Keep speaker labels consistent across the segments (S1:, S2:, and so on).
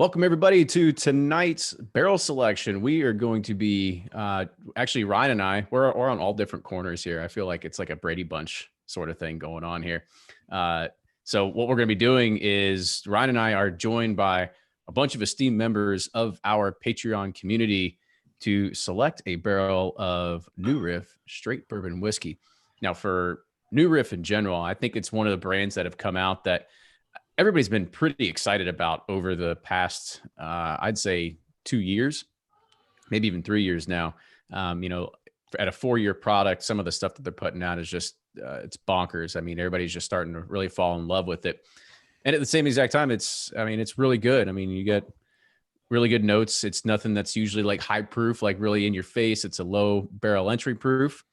S1: Welcome everybody to tonight's barrel selection. We are going to be actually Ryan and I, we're on all different corners here. I feel like it's like a Brady Bunch sort of thing going on here. So what we're going to be doing is Ryan and I are joined by a bunch of esteemed members of our Patreon community to select a barrel of New Riff straight bourbon whiskey. Now, for New Riff in general, I think it's one of the brands that have come out that everybody's been pretty excited about over the past, I'd say 2 years, maybe even 3 years now. At a 4-year product, some of the stuff that they're putting out is just, it's bonkers. I mean, everybody's just starting to really fall in love with it. And at the same exact time, it's really good. I mean, you get really good notes. It's nothing that's usually like high proof, like really in your face. It's a low barrel entry proof.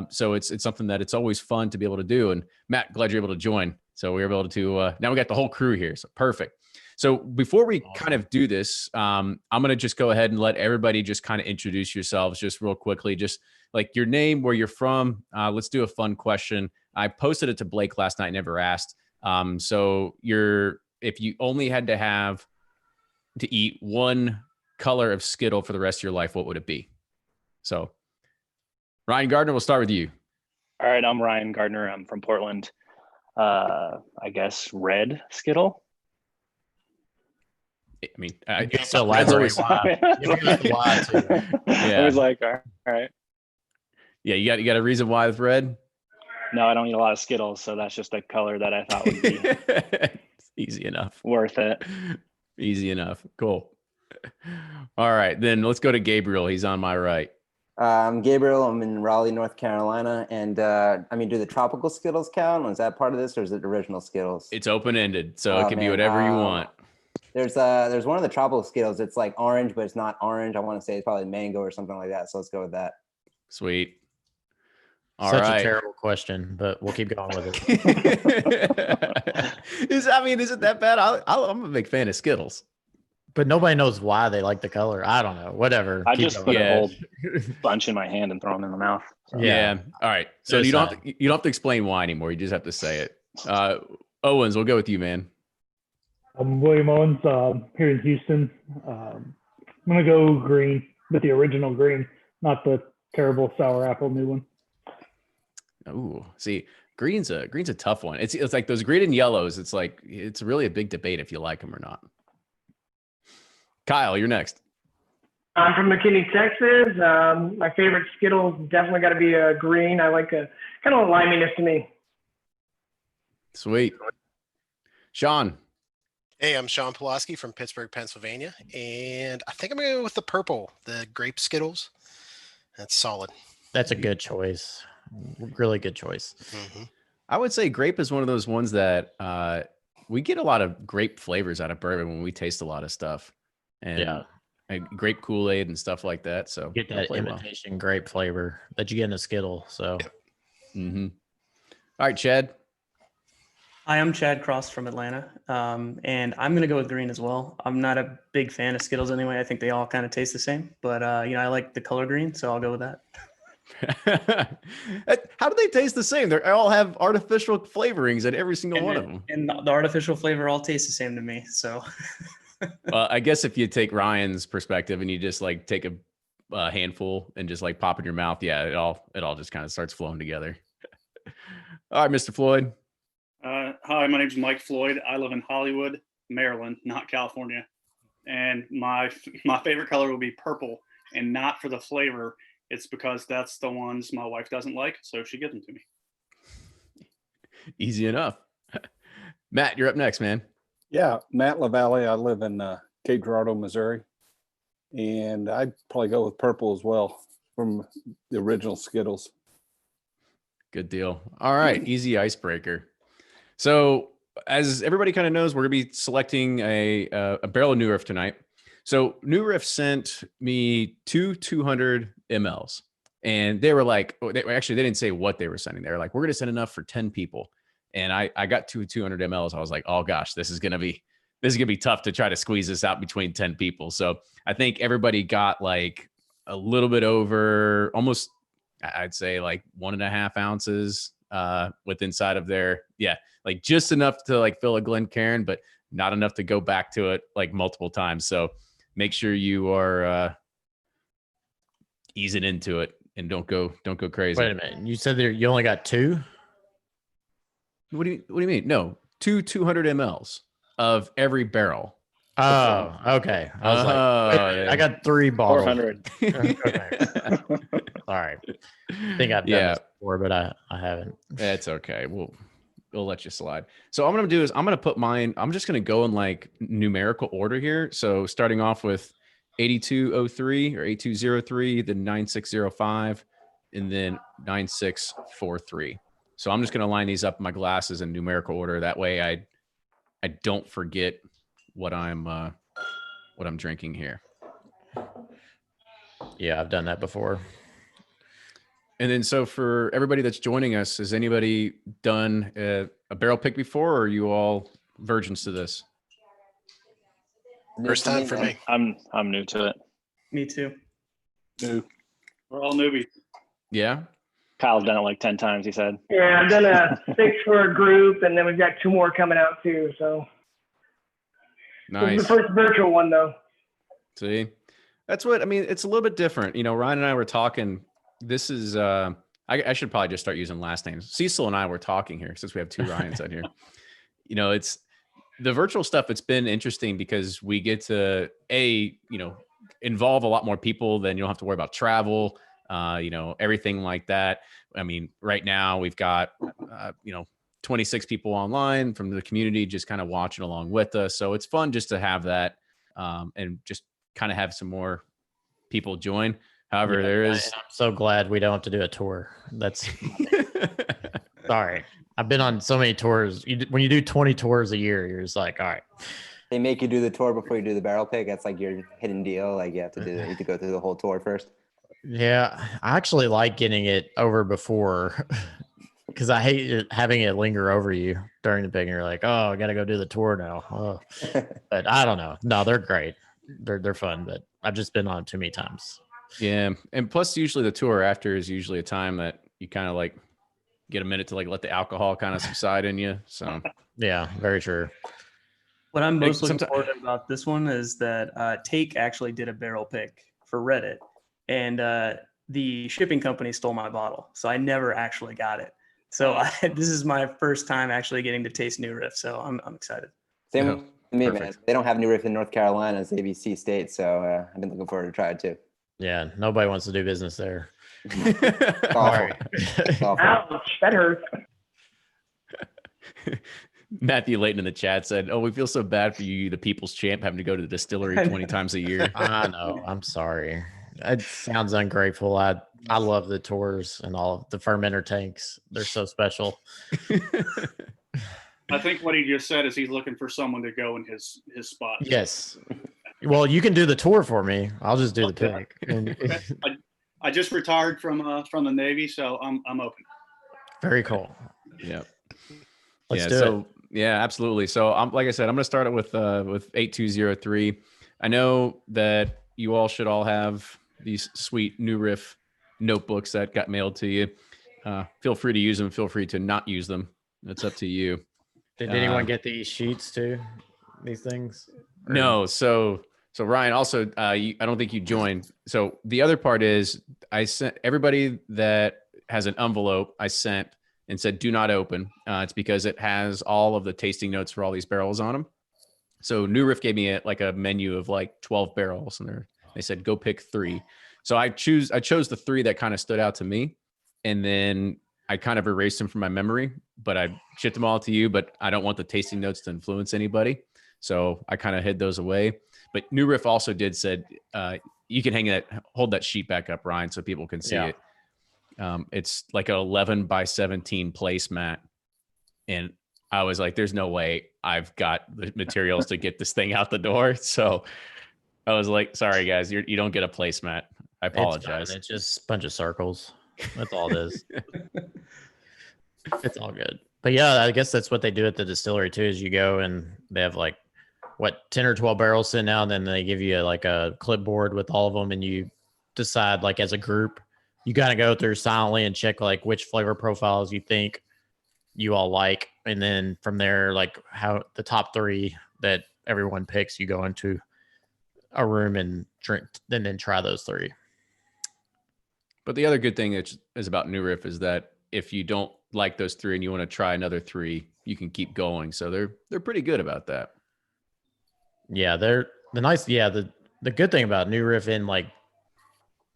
S1: So it's something that it's always fun to be able to do. And Matt, glad you're able to join. So we were able to, now we got the whole crew here. So perfect. So before we kind of do this, I'm going to just go ahead and let everybody just kind of introduce yourselves just real quickly, just like your name, where you're from. Let's do a fun question. I posted it to Blake last night, never asked. So if you only had to eat one color of Skittle for the rest of your life, what would it be? So Ryan Gardner, we'll start with you.
S2: All right. I'm Ryan Gardner. I'm from Portland. I guess red Skittle.
S1: I mean,
S3: so elaborate why. Why too.
S2: Yeah. I was like, all right.
S1: Yeah, you got a reason why it's red?
S2: No, I don't eat a lot of Skittles, so that's just a color that I thought would be
S1: easy enough.
S2: Worth it.
S1: Easy enough. Cool. All right, then let's go to Gabriel. He's on my right.
S4: I'm Gabriel. I'm in Raleigh, North Carolina. And do the tropical Skittles count? Was that part of this, or is it original Skittles?
S1: It's open-ended, so it can be whatever you want.
S4: There's one of the tropical Skittles. It's like orange, but it's not orange. I want to say it's probably mango or something like that. So let's go with that. Sweet.
S1: All
S3: Such
S1: right.
S3: a terrible question, but we'll keep going with it.
S1: Is it that bad? I'm a big fan of Skittles.
S3: But nobody knows why they like the color. I don't know. Whatever.
S2: I just put a whole bunch in my hand and throw them in the mouth.
S1: So. Yeah. All right. So you don't have to explain why anymore. You just have to say it. Owens, we'll go with you, man.
S5: I'm William Owens, here in Houston. I'm gonna go green, with the original green, not the terrible sour apple new one.
S1: Oh, see, green's a tough one. It's like those green and yellows. It's like it's really a big debate if you like them or not. Kyle, you're next.
S6: I'm from McKinney, Texas. My favorite Skittles definitely got to be a green. I like a kind of a liminess to me.
S1: Sweet. Sean.
S7: Hey, I'm Sean Pulaski from Pittsburgh, Pennsylvania, and I think I'm going to go with the purple, the grape Skittles. That's solid.
S3: That's a good choice. Really good choice.
S7: Mm-hmm.
S1: I would say grape is one of those ones that we get a lot of grape flavors out of bourbon when we taste a lot of stuff. And grape Kool-Aid and stuff like that. So
S3: get that imitation grape flavor that you get in a Skittle. So,
S1: All right, Chad.
S8: Hi, I'm Chad Cross from Atlanta, and I'm going to go with green as well. I'm not a big fan of Skittles anyway. I think they all kind of taste the same, but I like the color green, so I'll go with that.
S1: How do they taste the same? They all have artificial flavorings in every single one of them.
S8: And the artificial flavor all tastes the same to me, so...
S1: Well, I guess if you take Ryan's perspective and you just like take a handful and just like pop in your mouth, yeah, it all just kind of starts flowing together. All right, Mr. Floyd.
S9: Hi, my name's Mike Floyd. I live in Hollywood, Maryland, not California. And my favorite color will be purple, and not for the flavor. It's because that's the ones my wife doesn't like, so she gives them to me.
S1: Easy enough. Matt, you're up next, man.
S10: Yeah, Matt LaValle. I live in Cape Girardeau, Missouri. And I'd probably go with purple as well from the original Skittles.
S1: Good deal. All right, easy icebreaker. So as everybody kind of knows, we're going to be selecting a barrel of New Riff tonight. So New Riff sent me 200 mLs. And they were like, they didn't say what they were sending. They were like, we're going to send enough for 10 people. And I got 200 mLs. I was like, oh gosh, this is gonna be tough to try to squeeze this out between 10 people. So I think everybody got like a little bit over, almost, I'd say like 1.5 ounces with inside of their, like just enough to like fill a Glencairn, but not enough to go back to it like multiple times. So make sure you are easing into it and don't go crazy.
S3: Wait a minute. You said you only got 2?
S1: What do you mean? No, 200 mLs of every barrel.
S3: Oh, okay. I was like, wait a minute, I got 3 bottles.
S2: 400.
S3: Okay. All right. I think I've done this before, but I haven't.
S1: It's okay. We'll let you slide. So what I'm going to do is I'm going to put mine. I'm just going to go in like numerical order here. So starting off with 8203 or 8203, then 9605, and then 9643. So I'm just going to line these up in my glasses in numerical order. That way I don't forget what I'm drinking here.
S3: Yeah, I've done that before.
S1: And then, so for everybody that's joining us, has anybody done a barrel pick before, or are you all virgins to this?
S7: First time for me.
S2: I'm new to it.
S8: Me too.
S9: New. We're all newbies.
S1: Yeah.
S2: Kyle's done it like 10 times, he said.
S6: Yeah, I've done a 6 for a group, and then we've got 2 more coming out too. So
S1: Nice.
S6: this is the first virtual one, though.
S1: See, that's what I mean. It's a little bit different. You know, Ryan and I were talking. This is I should probably just start using last names. Cecil and I were talking here since we have 2 Ryans out here. You know, it's the virtual stuff. It's been interesting because we get to involve a lot more people. Then you don't have to worry about travel. Everything like that. I mean, right now we've got 26 people online from the community just kind of watching along with us. So it's fun just to have that and just kind of have some more people join. However, there is.
S3: I'm so glad we don't have to do a tour. That's sorry. I've been on so many tours. When you do 20 tours a year, you're just like, all right.
S4: They make you do the tour before you do the barrel pick. That's like your hidden deal. Like you have to go through the whole tour first.
S3: Yeah, I actually like getting it over before because I hate having it linger over you during the pick. And you're like, oh, I got to go do the tour now. Oh. But I don't know. No, they're great. They're fun, but I've just been on too many times.
S1: Yeah. And plus usually the tour after is usually a time that you kind of like get a minute to like let the alcohol kind of subside in you. So
S3: yeah, very true.
S8: What I'm most looking forward to about this one is that Take actually did a barrel pick for Reddit, and the shipping company stole my bottle, so I never actually got it. So this is my first time actually getting to taste New Riff, so I'm excited.
S4: Same with me, man. They don't have New Riff in North Carolina. It's ABC state, so I've been looking forward to try it too.
S3: Yeah, nobody wants to do business there.
S4: Sorry.
S6: Ouch, that hurts.
S1: Matthew Layton in the chat said, "Oh, we feel so bad for you, the people's champ, having to go to the distillery 20 times a year."
S3: I know. I'm sorry. It sounds ungrateful. I love the tours and all the fermenter tanks. They're so special.
S9: I think what he just said is he's looking for someone to go in his spot.
S3: Yes. Well, you can do the tour for me. I'll just do the pick.
S9: Okay. I just retired from the Navy, so I'm open.
S3: Very cool.
S1: Yeah.
S3: Let's do it.
S1: Yeah, absolutely. So like I said, I'm going to start it with 8203. I know that you all should all have these sweet New Riff notebooks that got mailed to you. Feel free to use them. Feel free to not use them. It's up to you.
S3: Did anyone get these sheets too? These things? Or?
S1: No. So Ryan, also, I don't think you joined. So the other part is I sent everybody that has an envelope I sent and said, do not open. It's because it has all of the tasting notes for all these barrels on them. So New Riff gave me a menu of like 12 barrels, and they said, go pick 3. So I chose the 3 that kind of stood out to me. And then I kind of erased them from my memory, but I shipped them all to you, but I don't want the tasting notes to influence anybody. So I kind of hid those away. But New Riff also said, you can hold that sheet back up, Ryan, so people can see it. It's like an 11 by 17 placemat. And I was like, there's no way I've got the materials to get this thing out the door. So I was like, sorry guys, you don't get a placemat. I apologize.
S3: It's just a bunch of circles. That's all it is. It's all good. But yeah, I guess that's what they do at the distillery too, is you go and they have 10 or 12 barrels sitting out, and then they give you like a clipboard with all of them, and you decide as a group, you got to go through silently and check which flavor profiles you think you all like. And then from there, how the top 3 that everyone picks, you go into a room and drink, and then try those 3.
S1: But the other good thing is about New Riff is that if you don't like those 3 and you want to try another 3, you can keep going. So they're pretty good about that.
S3: Yeah, they're the nice. Yeah, the good thing about New Riff and like,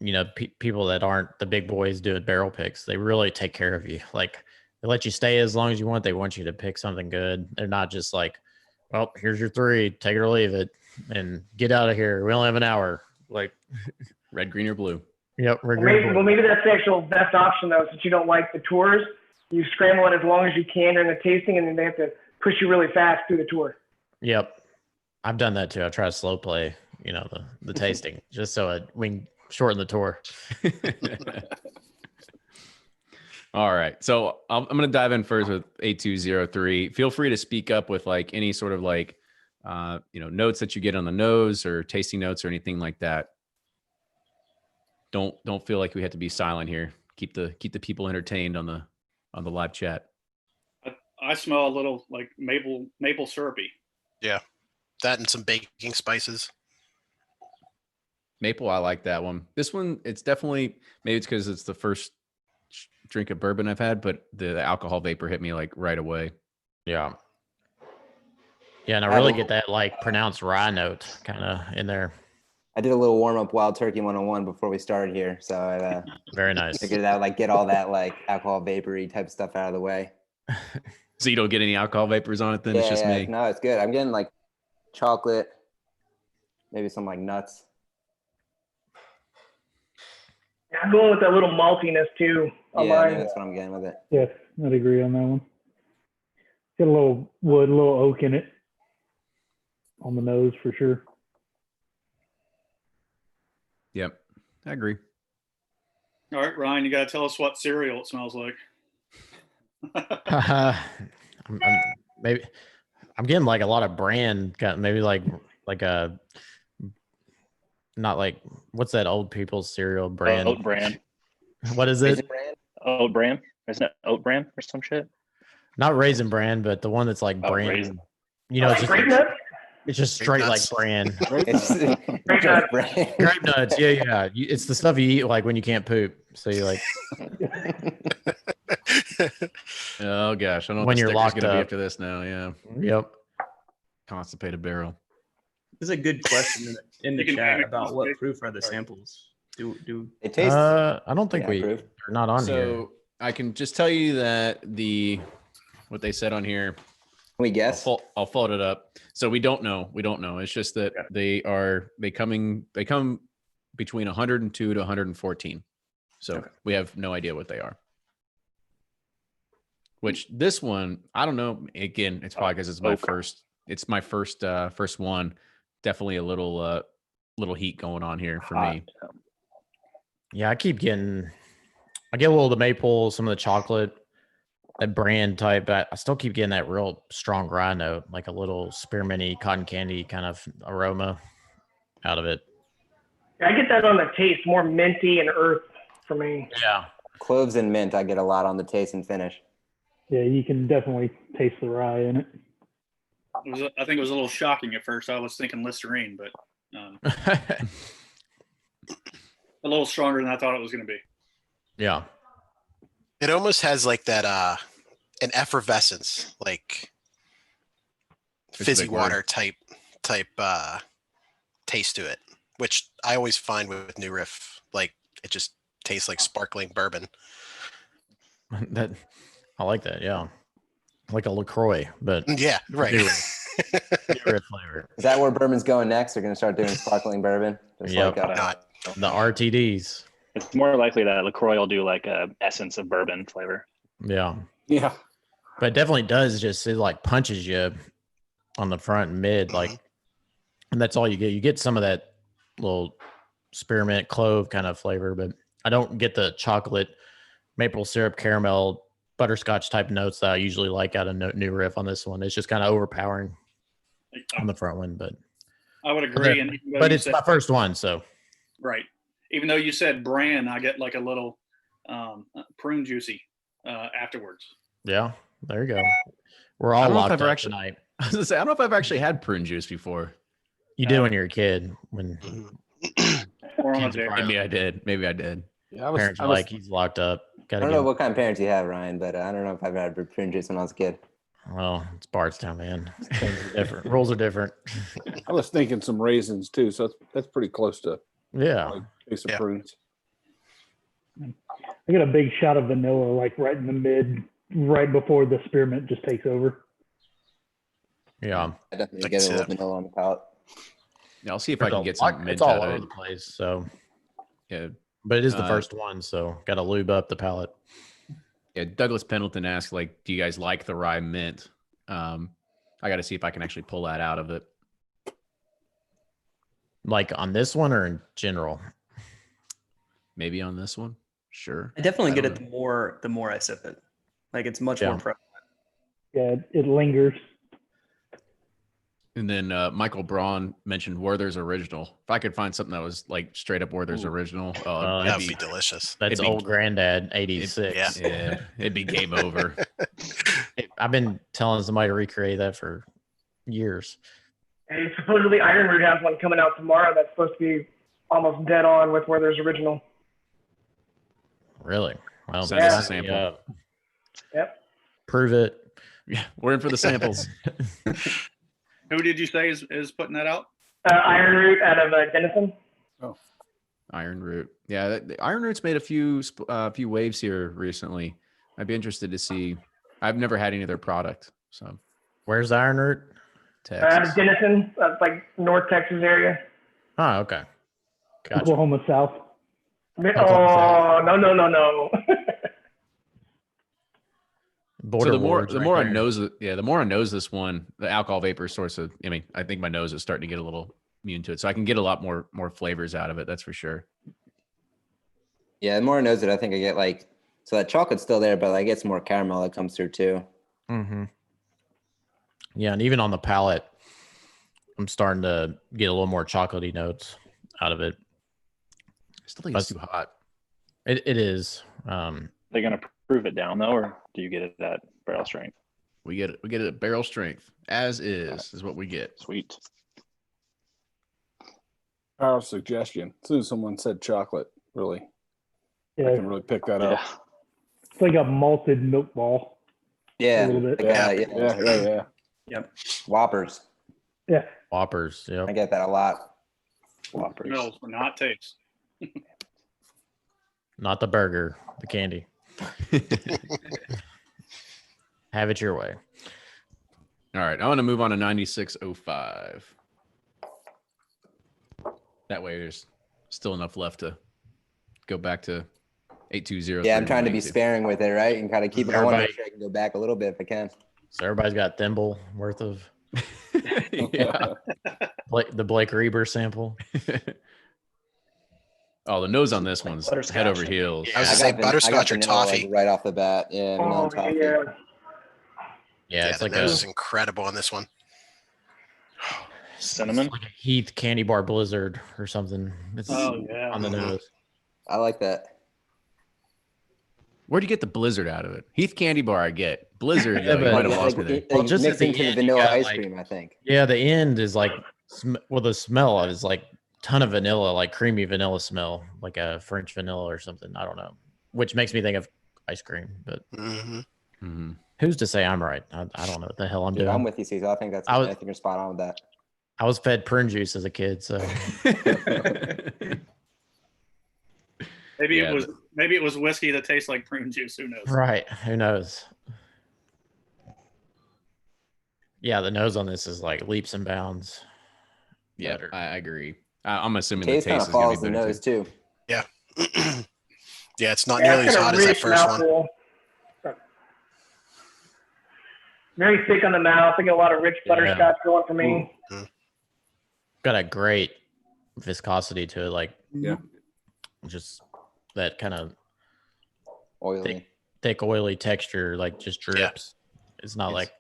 S3: you know, people that aren't the big boys doing barrel picks, they really take care of you. Like they let you stay as long as you want. They want you to pick something good. They're not just like, well, here's your 3, take it or leave it, and get out of here. We only have an hour. Like
S1: red, green, or blue.
S3: Yep.
S6: Well, maybe that's the actual best option though, since you don't like the tours. You scramble it as long as you can during the tasting, and then they have to push you really fast through the tour.
S3: Yep. I've done that too. I try to slow play, you know, the tasting just so we can shorten the tour.
S1: All right. So I'm going to dive in first with 8203. Feel free to speak up with like any sort of like, you know, notes that you get on the nose or tasting notes or anything like that. Don't feel like we have to be silent here. Keep the people entertained on the live chat.
S9: I smell a little like maple syrupy.
S7: Yeah. That and some baking spices.
S1: Maple, I like that one. This one, it's definitely, maybe it's because it's the first drink of bourbon I've had, but the alcohol vapor hit me like right away.
S3: Yeah. Yeah, and I really get that like pronounced rye note kind of in there.
S4: I did a little warm up Wild Turkey 101 before we started here, so I
S3: very nice.
S4: Figured out like get all that like alcohol vapory type stuff out of the way.
S1: So you don't get any alcohol vapors on it then? It's just me.
S4: No, it's good. I'm getting like chocolate, maybe some like nuts.
S6: Yeah, I'm going with that little maltiness too.
S4: Yeah, that's what I'm getting with it.
S5: Yes, I'd agree on that one. Get a little wood, a little oak in it on the nose for sure.
S1: Yep, I agree.
S9: All right, Ryan, you got to tell us what cereal it smells like.
S3: Maybe I'm getting like a lot of brand, maybe like a, not like, what's that old people's cereal brand?
S2: Oat Bran.
S3: What is it?
S2: Oat Bran. Isn't it Oat Bran or some shit?
S3: Not Raisin Bran, but the one that's like brand.
S2: Raisin.
S3: You know, it's just straight like
S7: nuts.
S3: bran.
S4: Grape
S3: Grape nuts. Yeah. It's the stuff you eat like when you can't poop. So you like.
S1: Oh gosh, I don't know
S3: when
S1: what
S3: you're locked
S1: gonna
S3: up
S1: be after this now. Yeah.
S3: Yep.
S1: Constipated barrel.
S8: There's a good question in the chat about what proof are the samples. Do
S4: it taste?
S3: I don't think they're not on here.
S1: So I can just tell you that what they said on here.
S4: Can we guess?
S1: I'll fold it up. So we don't know. It's just that they come between 102 to 114. So we have no idea what they are. Which this one, I don't know. Again, it's probably because it's my first. It's my first one. Definitely a little heat going on here for me.
S3: Yeah, I get a little of the maple, some of the chocolate, that brand type, but I still keep getting that real strong rye note, like a little spearminty, cotton candy kind of aroma out of it.
S6: I get that on the taste, more minty and earth for me.
S3: Yeah.
S4: Cloves and mint, I get a lot on the taste and finish.
S5: Yeah, you can definitely taste the rye in it.
S9: I think it was a little shocking at first. I was thinking Listerine, but a little stronger than I thought it was going to be.
S3: Yeah.
S7: It almost has like that an effervescence, like fizzy water type taste to it, which I always find with New Riff. Like it just tastes like sparkling bourbon.
S3: That I like that, yeah. Like a LaCroix, but
S7: yeah, right.
S3: New Riff flavor.
S4: Is that where bourbon's going next? They're going to start doing sparkling bourbon?
S3: Yep.
S4: Like
S3: the RTDs.
S2: It's more likely that LaCroix will do like a essence of bourbon flavor.
S3: Yeah.
S10: Yeah.
S3: But it definitely does it like punches you on the front and mid, like, and that's all you get. You get some of that little spearmint clove kind of flavor, but I don't get the chocolate, maple syrup, caramel, butterscotch type notes that I usually like out of New Riff on this one. It's just kind of overpowering on the front one, but
S9: I would agree.
S3: But it's my first one, so
S9: right. Even though you said bran, I get like a little prune juicy afterwards.
S3: Yeah, there you go. We're all locked up tonight.
S1: I was gonna say, I don't know if I've actually had prune juice before.
S3: You did when you were a kid. When
S9: Or on a
S3: kids
S9: dare.
S3: are probably-
S1: Maybe I did. Maybe I did.
S10: Yeah,
S3: parents are like, he's locked up.
S4: I
S3: Gotta
S4: don't
S3: get
S4: know what kind of parents you have, Ryan, but I don't know if I've had prune juice when I was a kid.
S3: Well, it's Bardstown, man. Things are different. Rules are different.
S10: I was thinking some raisins too, so that's pretty close to
S3: Yeah.
S10: like piece of
S7: Yeah.
S10: prunes.
S5: I get a big shot of vanilla, like right in the mid, right before the spearmint just takes over.
S3: Yeah.
S4: I definitely
S7: I
S4: get
S7: can
S4: a
S7: see
S4: little
S7: that.
S4: vanilla on the palate.
S1: Yeah, I'll see if I can get some mint
S3: It's all
S1: out of
S3: over
S1: it.
S3: the place. So,
S1: Yeah.
S3: but it is the
S1: Uh,
S3: first one, so got to lube up the palate.
S1: Yeah. Douglas Pendleton asked, like, do you guys like the rye mint? I got to see if I can actually pull that out of it.
S3: Like on this one or in general?
S1: Maybe on this one. Sure.
S8: I definitely get
S1: don't
S8: it the more I sip it. Like it's much
S3: Yeah.
S8: more prevalent.
S5: Yeah, it lingers.
S1: And then Michael Braun mentioned Werther's Original. If I could find something that was like straight up Werther's Original,
S3: Oh,
S1: it'd
S7: That would be delicious.
S3: That's
S1: it'd be-
S3: old granddad, 86.
S7: yeah.
S1: it'd be game over.
S3: I've been telling somebody to recreate that for years.
S6: And supposedly Iron Root has one coming out tomorrow that's supposed to be almost dead on with where there's original.
S3: Really? Well,
S1: Send us a
S3: sign me
S1: sample.
S3: up.
S6: Yep.
S3: Prove it.
S1: Yeah, we're in for the samples.
S9: Who did you say is putting that out?
S6: Iron Root out of Denison.
S1: Iron Root. Yeah, the Iron Root's made a few waves here recently. I'd be interested to see. I've never had any of their product. So
S3: Where's Iron Root?
S1: Texas.
S6: Denison, that's like North Texas area.
S3: Oh, okay. Gotcha.
S5: Oklahoma South.
S6: Oh, no.
S3: Border
S1: So the
S3: wards
S1: more
S3: right
S1: I
S3: there.
S1: knows it, the more I knows this one, the alcohol vapor source of. I mean, I think my nose is starting to get a little immune to it, so I can get a lot more flavors out of it. That's for sure.
S4: Yeah, the more I knows it, I think I get like, so that chocolate's still there, but I get some more caramel that comes through too.
S3: Mm-hmm. Yeah, and even on the palate, I'm starting to get a little more chocolatey notes out of it.
S1: I still think it's too hot.
S3: It is.
S2: They're gonna prove it down though, or do you get it at barrel strength?
S1: We get it at barrel strength, as is what we get.
S2: Sweet.
S10: Power of suggestion. As soon as someone said chocolate, really, I
S5: Yeah,
S10: can really pick that up.
S5: it's like a malted milk ball.
S4: Yeah.
S5: A little bit.
S4: Like,
S10: Yeah.
S8: Yep.
S4: Whoppers.
S5: Yeah.
S3: Whoppers. Yep.
S4: I get that a lot.
S2: Whoppers.
S9: Smells, but not taste.
S3: Not the burger, the candy. Have it your way.
S1: All right, I want to move on to 9605. That way, there's still enough left to go back to 820.
S4: Yeah, I'm trying to be sparing with it, right? And kind of keep it. I want to make sure I can go back a little bit if I can.
S3: So everybody's got thimble worth of
S1: Yeah.
S3: the Blake Reber sample.
S1: Oh, the nose on this one's
S8: Butterscotch.
S1: head over heels.
S7: I was
S4: I
S7: gonna say
S4: got van- I got
S7: butterscotch or
S4: vanilla,
S7: toffee.
S4: like, right off the bat. Yeah, vanilla
S6: Oh,
S4: and toffee.
S6: yeah.
S3: Yeah, it's
S7: the
S3: like
S7: nose
S3: a
S7: is incredible on this one.
S2: Cinnamon.
S3: It's like a Heath candy bar blizzard or something. It's
S9: Oh, yeah.
S3: on the nose.
S4: I like that.
S1: Where'd you get the blizzard out of it? Heath candy bar, I get. Blizzard,
S3: Yeah,
S1: though, you
S3: but-
S1: might have
S4: Yeah,
S1: lost me
S4: like,
S1: there.
S4: it-
S3: Well,
S4: like
S3: just at
S4: mixed
S3: the
S4: into the
S3: end, you
S4: vanilla
S3: got,
S4: ice
S3: like-
S4: cream, I think.
S3: Yeah, the end is like the smell is like ton of vanilla, like creamy vanilla smell, like a French vanilla or something. I don't know, which makes me think of ice cream. But
S7: Hmm.
S1: Mm-hmm.
S3: who's to say I'm right? I don't know what the hell I'm
S4: Dude,
S3: doing.
S4: I'm with you, Cecil. I think
S3: I was-
S4: I think you're spot on with that.
S3: I was fed prune juice as a kid, so
S9: Maybe
S1: Yeah,
S9: it was whiskey that tastes like prune juice. Who knows?
S3: right. Who knows? Yeah, the nose on this is like leaps and bounds.
S1: Yeah,
S3: better.
S1: I agree. I'm assuming the
S4: Taste kind
S1: taste
S4: of
S1: is going
S4: follows
S1: to
S4: the
S1: be better.
S4: nose too.
S7: Yeah, it's not
S6: Yeah,
S7: nearly
S6: it's
S7: as
S6: got a
S7: hot as that
S6: rich
S7: first one.
S6: mouthful. Very thick on the mouth. I get a lot of rich butterscotch going for me.
S3: Got a great viscosity to it, like
S10: Yeah.
S3: just that kind of
S4: Oily.
S3: thick, oily texture, like just drips. It's not like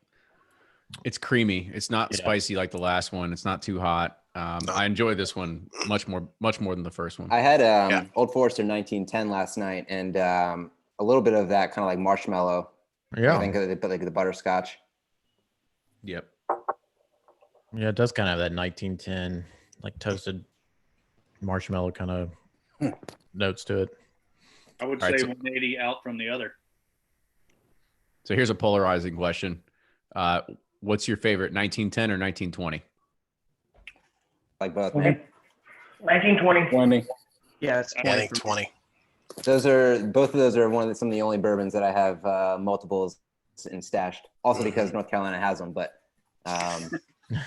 S1: It's creamy. It's not
S3: Yeah.
S1: spicy like the last one. It's not too hot. I enjoy this one much more than the first one.
S4: I had
S7: Yeah.
S4: Old Forester 1910 last night, and a little bit of that kind of like marshmallow. I
S3: yeah.
S4: think they put like the butterscotch.
S1: Yep.
S3: Yeah, it does kind of have that 1910, like toasted marshmallow kind of notes to it.
S9: I would
S1: All
S9: say
S1: right, so
S9: 180 out from the other.
S1: here's a polarizing question. What's your favorite, 1910 or 1920?
S4: Like both,
S5: 20.
S4: man.
S6: 1920.
S10: 20.
S8: Yeah, it's 20
S7: Yeah, I think
S8: for me.
S7: 20.
S4: Those are both of those are some of the only bourbons that I have multiples in stashed. Also because North Carolina has them, but I
S7: That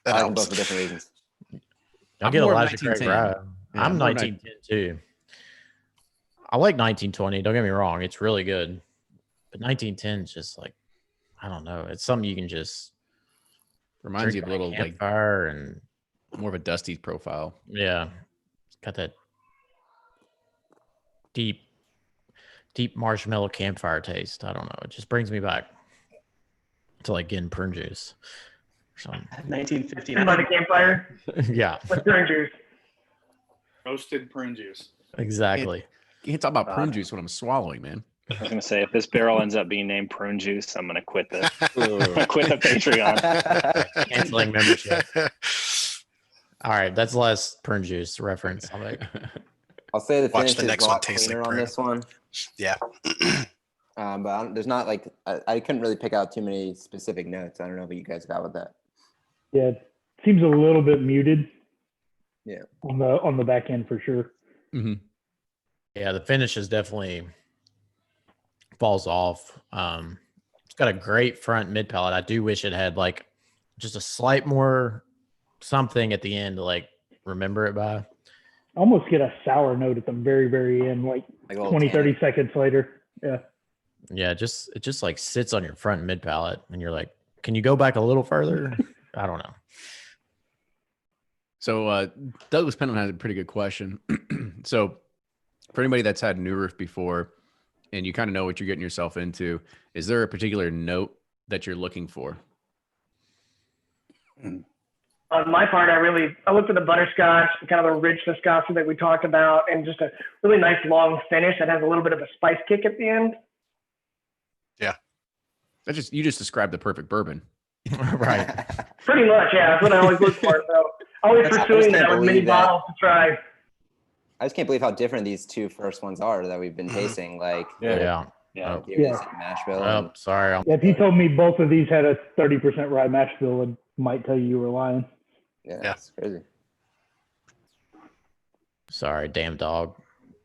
S4: like them both
S7: helps.
S4: for different reasons.
S3: I
S1: I'm
S3: get
S1: more of
S3: Elijah Craig
S1: 1910.
S3: rye.
S1: Yeah,
S3: I'm
S1: I'm more
S3: 1910 too. I like 1920. Don't get me wrong; it's really good. But 1910 is just like, I don't know. It's something you can just
S1: Reminds you
S3: drink
S1: of a
S3: by
S1: little like
S3: campfire and
S1: more of a dusty profile.
S3: yeah, it's got that deep marshmallow campfire taste. I don't know. It just brings me back to like getting prune juice or something.
S8: 1959.
S6: By the campfire
S3: Yeah,
S6: with prune juice.
S9: Roasted prune juice.
S3: exactly.
S1: You can't talk about prune juice when I'm swallowing, man.
S2: I was gonna say if this barrel ends up being named Prune Juice, I'm gonna quit the quit the Patreon.
S3: Canceling membership. All right, that's less prune juice reference. I'll make.
S4: I'll say the
S7: Watch
S4: finish
S7: the
S4: is
S7: next
S4: a
S7: one
S4: lot
S7: taste
S4: cleaner
S7: like
S4: on
S7: prune.
S4: this one.
S7: Yeah.
S4: But there's not like I couldn't really pick out too many specific notes. I don't know what you guys got with that.
S5: Yeah, it seems a little bit muted.
S4: Yeah.
S5: On the back end for sure.
S1: Mm-hmm.
S3: Yeah, the finish is definitely falls off. It's got a great front mid palate. I do wish it had like just a slight more something at the end to like remember it by.
S5: I almost get a sour note at the very, very end, like
S4: Like a little
S5: 20,
S4: tannin.
S5: 30 seconds later. Yeah.
S3: Yeah, it just like sits on your front mid palate, and you're like, can you go back a little further? I don't know.
S1: So Douglas Pendleton has a pretty good question. So for anybody that's had New Riff before and you kind of know what you're getting yourself into, is there a particular note that you're looking for?
S6: On my part, I looked at the butterscotch, kind of the rich viscosity that we talked about, and just a really nice long finish that has a little bit of a spice kick at the end.
S1: You just described the perfect bourbon.
S3: Right.
S6: Pretty much, yeah. That's what I always look for. So always
S4: I just
S6: pursuing
S4: can't
S6: that with many
S4: believe that.
S6: bottles to try.
S4: I just can't believe how different these two first ones are that we've been tasting. Like
S3: Yeah.
S2: Yeah.
S3: Oh,
S4: here is Nashville.
S3: oh, sorry.
S5: Yeah, if you told me both of these had a 30% rye mash bill, I might tell you were lying.
S4: Yeah, it's crazy.
S3: Sorry, damn dog.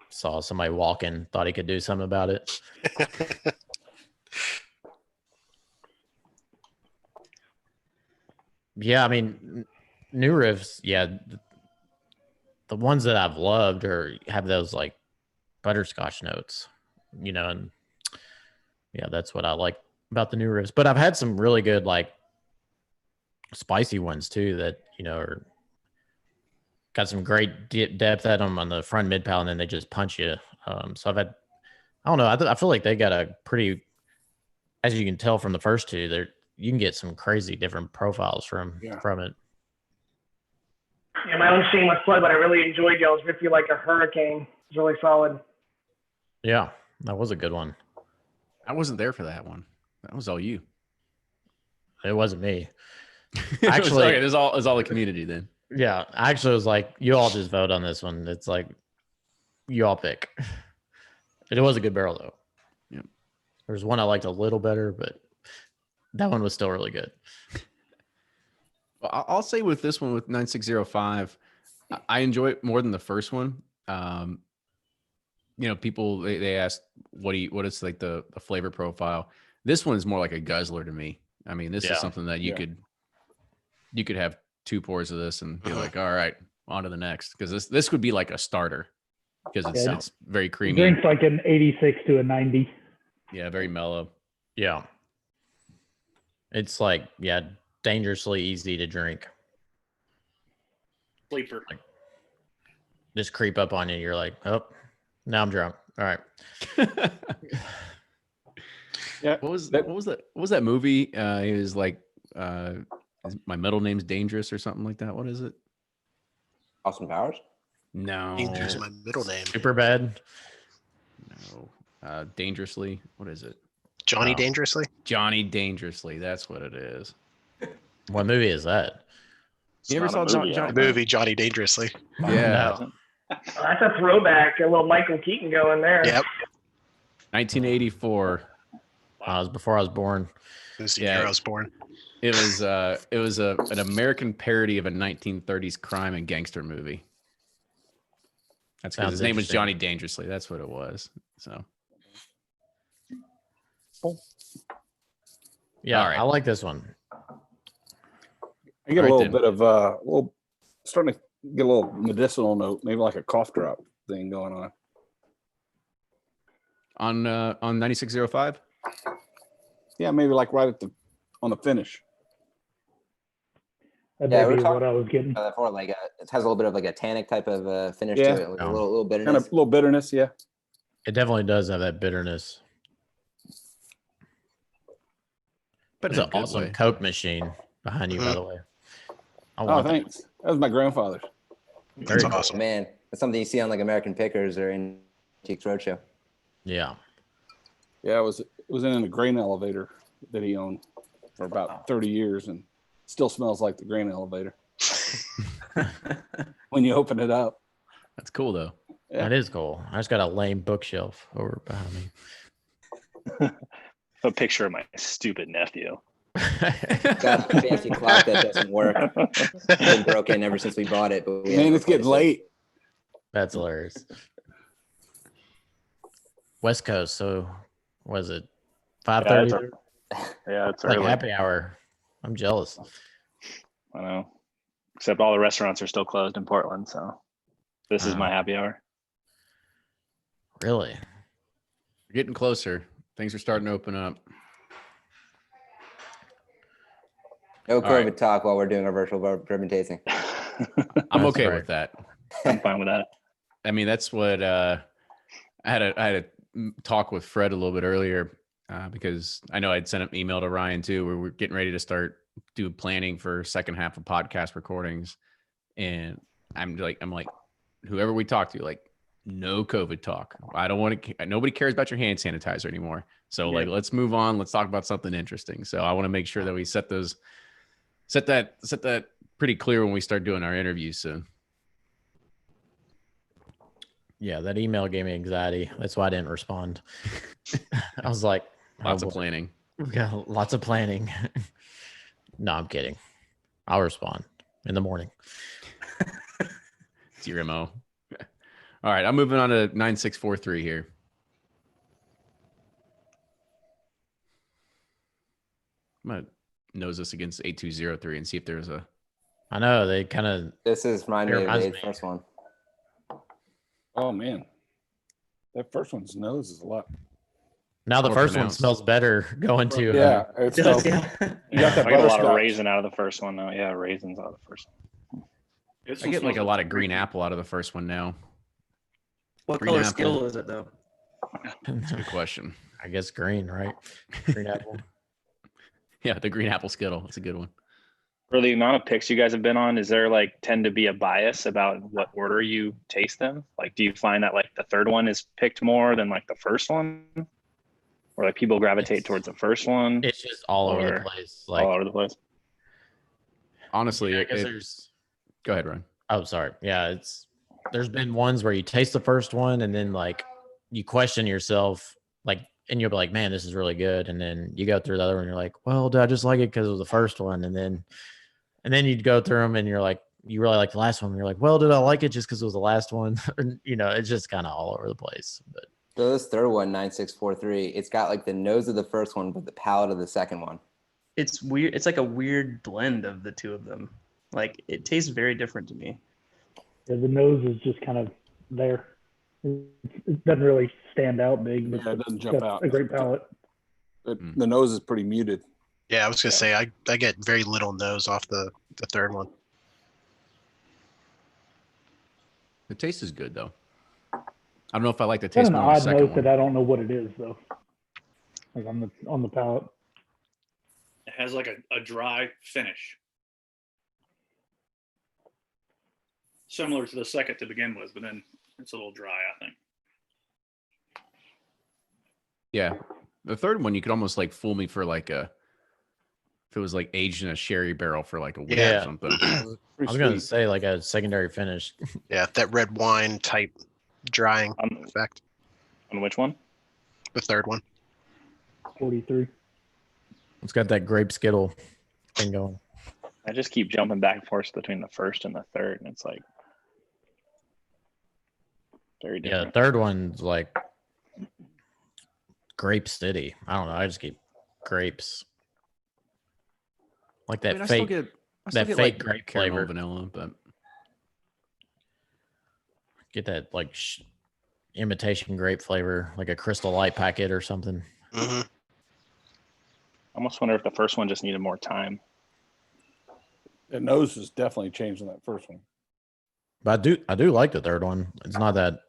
S3: Saw somebody walking, thought he could do something about it. Yeah, I mean, New Riffs, yeah, the ones that I've loved have those like butterscotch notes, and yeah, that's what I like about the New Riffs. But I've had some really good like spicy ones too that are got some great depth at them on the front mid palate, and then they just punch you. So I've had, I don't know, I feel like they got a pretty, as you can tell from the first two, you can get some crazy different profiles from it.
S6: Yeah, my own shameless plug, but I really enjoyed y'all's Riff You Like a Hurricane. It's really solid.
S3: Yeah, that was a good one.
S1: I wasn't there for that one. That was all you.
S3: It wasn't me.
S1: Actually, it was all the community then.
S3: Yeah, I actually was like, you all just vote on this one. It's like, you all pick. It was a good barrel though.
S1: Yeah.
S3: There's one I liked a little better, but that one was still really good.
S1: Well, I'll say with this one, with 9605, I enjoy it more than the first one. People they ask what is like the flavor profile. This one is more like a guzzler to me. I mean, this is something that you could have 2 pours of this and be like, all right, on to the next, because this would be like a starter because it's very creamy.
S5: It drinks like an 86 to a 90.
S1: Yeah, very mellow.
S3: Yeah. It's like, dangerously easy to drink.
S9: Sleeper.
S3: Like, just creep up on you. You're like, oh, now I'm drunk. All right.
S10: Yeah.
S1: What was that movie? He was like, my middle name's Dangerous or something like that. What is it?
S4: Austin Powers?
S1: No.
S7: Dangerous, my middle name.
S3: Super bad.
S1: No. Dangerously. What is it?
S7: Johnny Dangerously.
S1: Johnny Dangerously. That's what it is.
S3: What movie is that?
S1: You ever
S2: It's
S1: saw
S2: not a movie,
S1: John?
S2: I
S7: The
S2: don't
S7: movie Johnny Dangerously.
S1: Yeah,
S3: No.
S6: That's a throwback. A little Michael Keaton going there.
S7: Yep.
S1: 1984.
S3: It was before I was born.
S7: This
S1: Yeah.
S7: year I was born.
S1: It was an American parody of a 1930s crime and gangster movie. That's because
S3: Sounds
S1: his name was
S3: interesting.
S1: Johnny Dangerously. That's what it was. So
S3: Yeah,
S1: All right.
S3: I like this one.
S10: I get
S1: All
S10: a
S1: right,
S10: little
S1: then.
S10: bit of little starting to get a little medicinal note, maybe like a cough drop thing going on.
S1: on 9605.
S10: Yeah, maybe like right at on the finish.
S5: That
S4: Yeah,
S5: may
S4: we're
S5: be
S4: talking
S5: what I was getting.
S4: before, like it has a little bit of like a tannic type of finish
S10: Yeah.
S4: to it, with a
S3: Yeah.
S4: little
S10: Kind
S4: bitterness.
S10: of a little bitterness, yeah.
S3: It definitely does have that bitterness.
S1: But
S3: It's
S1: in
S3: an
S1: a good
S3: awesome
S1: way.
S3: Coke machine behind you, by the way. I
S10: Oh,
S3: want that.
S10: thanks. That was my grandfather's.
S3: Very
S7: That's
S3: cool.
S7: awesome.
S4: Man, that's something you see on like American Pickers or in Antiques Roadshow.
S3: Yeah.
S10: Yeah, it was in a grain elevator that he owned for about 30 years and still smells like the grain elevator when you open it up.
S1: That's cool though.
S10: Yeah.
S3: That is cool. I just got a lame bookshelf over behind me.
S2: A picture of my stupid nephew.
S4: Got a fancy clock that doesn't work. It's been broken ever since we bought it. But we
S10: Man,
S4: haven't
S10: it's getting
S4: replaced it.
S10: late.
S3: That's hilarious. West Coast. So was it 5:30?
S2: Yeah, it's
S3: Like
S2: early.
S3: happy hour. I'm jealous.
S2: I know. Except all the restaurants are still closed in Portland, so this is my happy hour.
S3: Really?
S1: We're getting closer. Things are starting to open up.
S4: No
S1: All
S4: COVID
S1: right.
S4: talk while we're doing our virtual bourbon tasting.
S1: I'm
S3: That's
S1: okay
S3: right.
S1: with that.
S2: I'm fine with that.
S1: I mean, that's what I had a talk with Fred a little bit earlier because I know I'd sent an email to Ryan too, where we're getting ready to start do planning for second half of podcast recordings, and I'm like, whoever we talk to, like, no COVID talk. I don't want to. Nobody cares about your hand sanitizer anymore. So like, let's move on. Let's talk about something interesting. So I want to make sure that we set that pretty clear when we start doing our interviews soon.
S3: Yeah, that email gave me anxiety. That's why I didn't respond. I was like,
S1: Lots
S3: oh,
S1: of planning.
S3: We've got lots of planning. No, I'm kidding. I'll respond in the morning.
S1: It's your MO. All right, I'm moving on to 9643 here. I'm gonna nose this against 8203 and see if there's a.
S3: I know they kind of.
S4: This is reminding me of
S3: reminds
S4: the
S3: me.
S4: first one.
S10: Oh man, that first one's nose is a lot.
S3: Now the
S1: More
S3: first
S1: pronounced.
S3: one smells better going to.
S10: Yeah, it smells.
S8: Yeah.
S10: You got that
S2: I get a lot of
S10: butterscotch.
S2: raisin out of the first one, though. Yeah, raisins out of the first one.
S9: This
S1: I
S9: one
S1: get like
S9: smells
S1: a lot of green apple out of the first one now.
S8: What
S1: Green
S8: color
S1: apple.
S8: skill is it though?
S1: That's a good question.
S3: I guess green, right? Green apple.
S1: Yeah, the green apple Skittle. That's a good one.
S2: For the amount of picks you guys have been on, is there like tend to be a bias about what order you taste them? Like, do you find that like the third one is picked more than like the first one? Or like people gravitate
S3: It's-
S2: towards the first one?
S3: It's just all over the
S2: Or
S3: place. Like,
S2: all over the place.
S1: Honestly,
S3: I guess
S1: it-
S3: there's.
S1: go ahead, Ryan.
S3: Oh, sorry. Yeah, there's been ones where you taste the first one and then like you question yourself, like, and you'll be like, man, this is really good. And then you go through the other one, and you're like, well, did I just like it because it was the first one? And then you'd go through them and you're like, you really like the last one. And you're like, well, did I like it just because it was the last one? And, it's just kind of all over the place. But
S4: So this third one, 9643, it's got like the nose of the first one, but the palate of the second one.
S8: It's weird. It's like a weird blend of the two of them. Like it tastes very different to me.
S5: Yeah, the nose is just kind of there. It doesn't really stand out big, but
S10: Yeah, it doesn't jump
S5: got
S10: out.
S5: a great palate.
S10: The nose is pretty muted.
S7: Yeah, I was gonna say I get very little nose off the third one.
S1: The taste is good though. I don't know if I like the
S5: It's got
S1: taste
S5: an
S1: more on the
S5: odd
S1: second
S5: note
S1: one.
S5: that I don't know what it is though. Like on the palate.
S9: It has like a dry finish. Similar to the second to begin with, but then it's a little dry, I think.
S1: Yeah, the third one you could almost like fool me for if it was like aged in a sherry barrel for like a week
S3: Yeah.
S1: or something.
S3: I was gonna say like a secondary finish.
S7: Yeah, that red wine type drying effect.
S2: On which one?
S7: The third one.
S5: 43.
S3: It's got that grape skittle thing going.
S2: I just keep jumping back and forth between the first and the third, and it's like very different.
S3: Yeah, third one's like grape city. I don't know. I just keep grapes. Like that
S1: I mean, I still
S3: fake
S1: get
S3: fake
S1: like
S3: grape
S1: caramel
S3: flavor.
S1: vanilla, but
S3: Get that like imitation grape flavor, like a Crystal Light packet or something.
S7: Mm-hmm.
S2: I almost wonder if the first one just needed more time.
S10: The nose is definitely changed in that first one.
S3: But I do like the third one. It's not that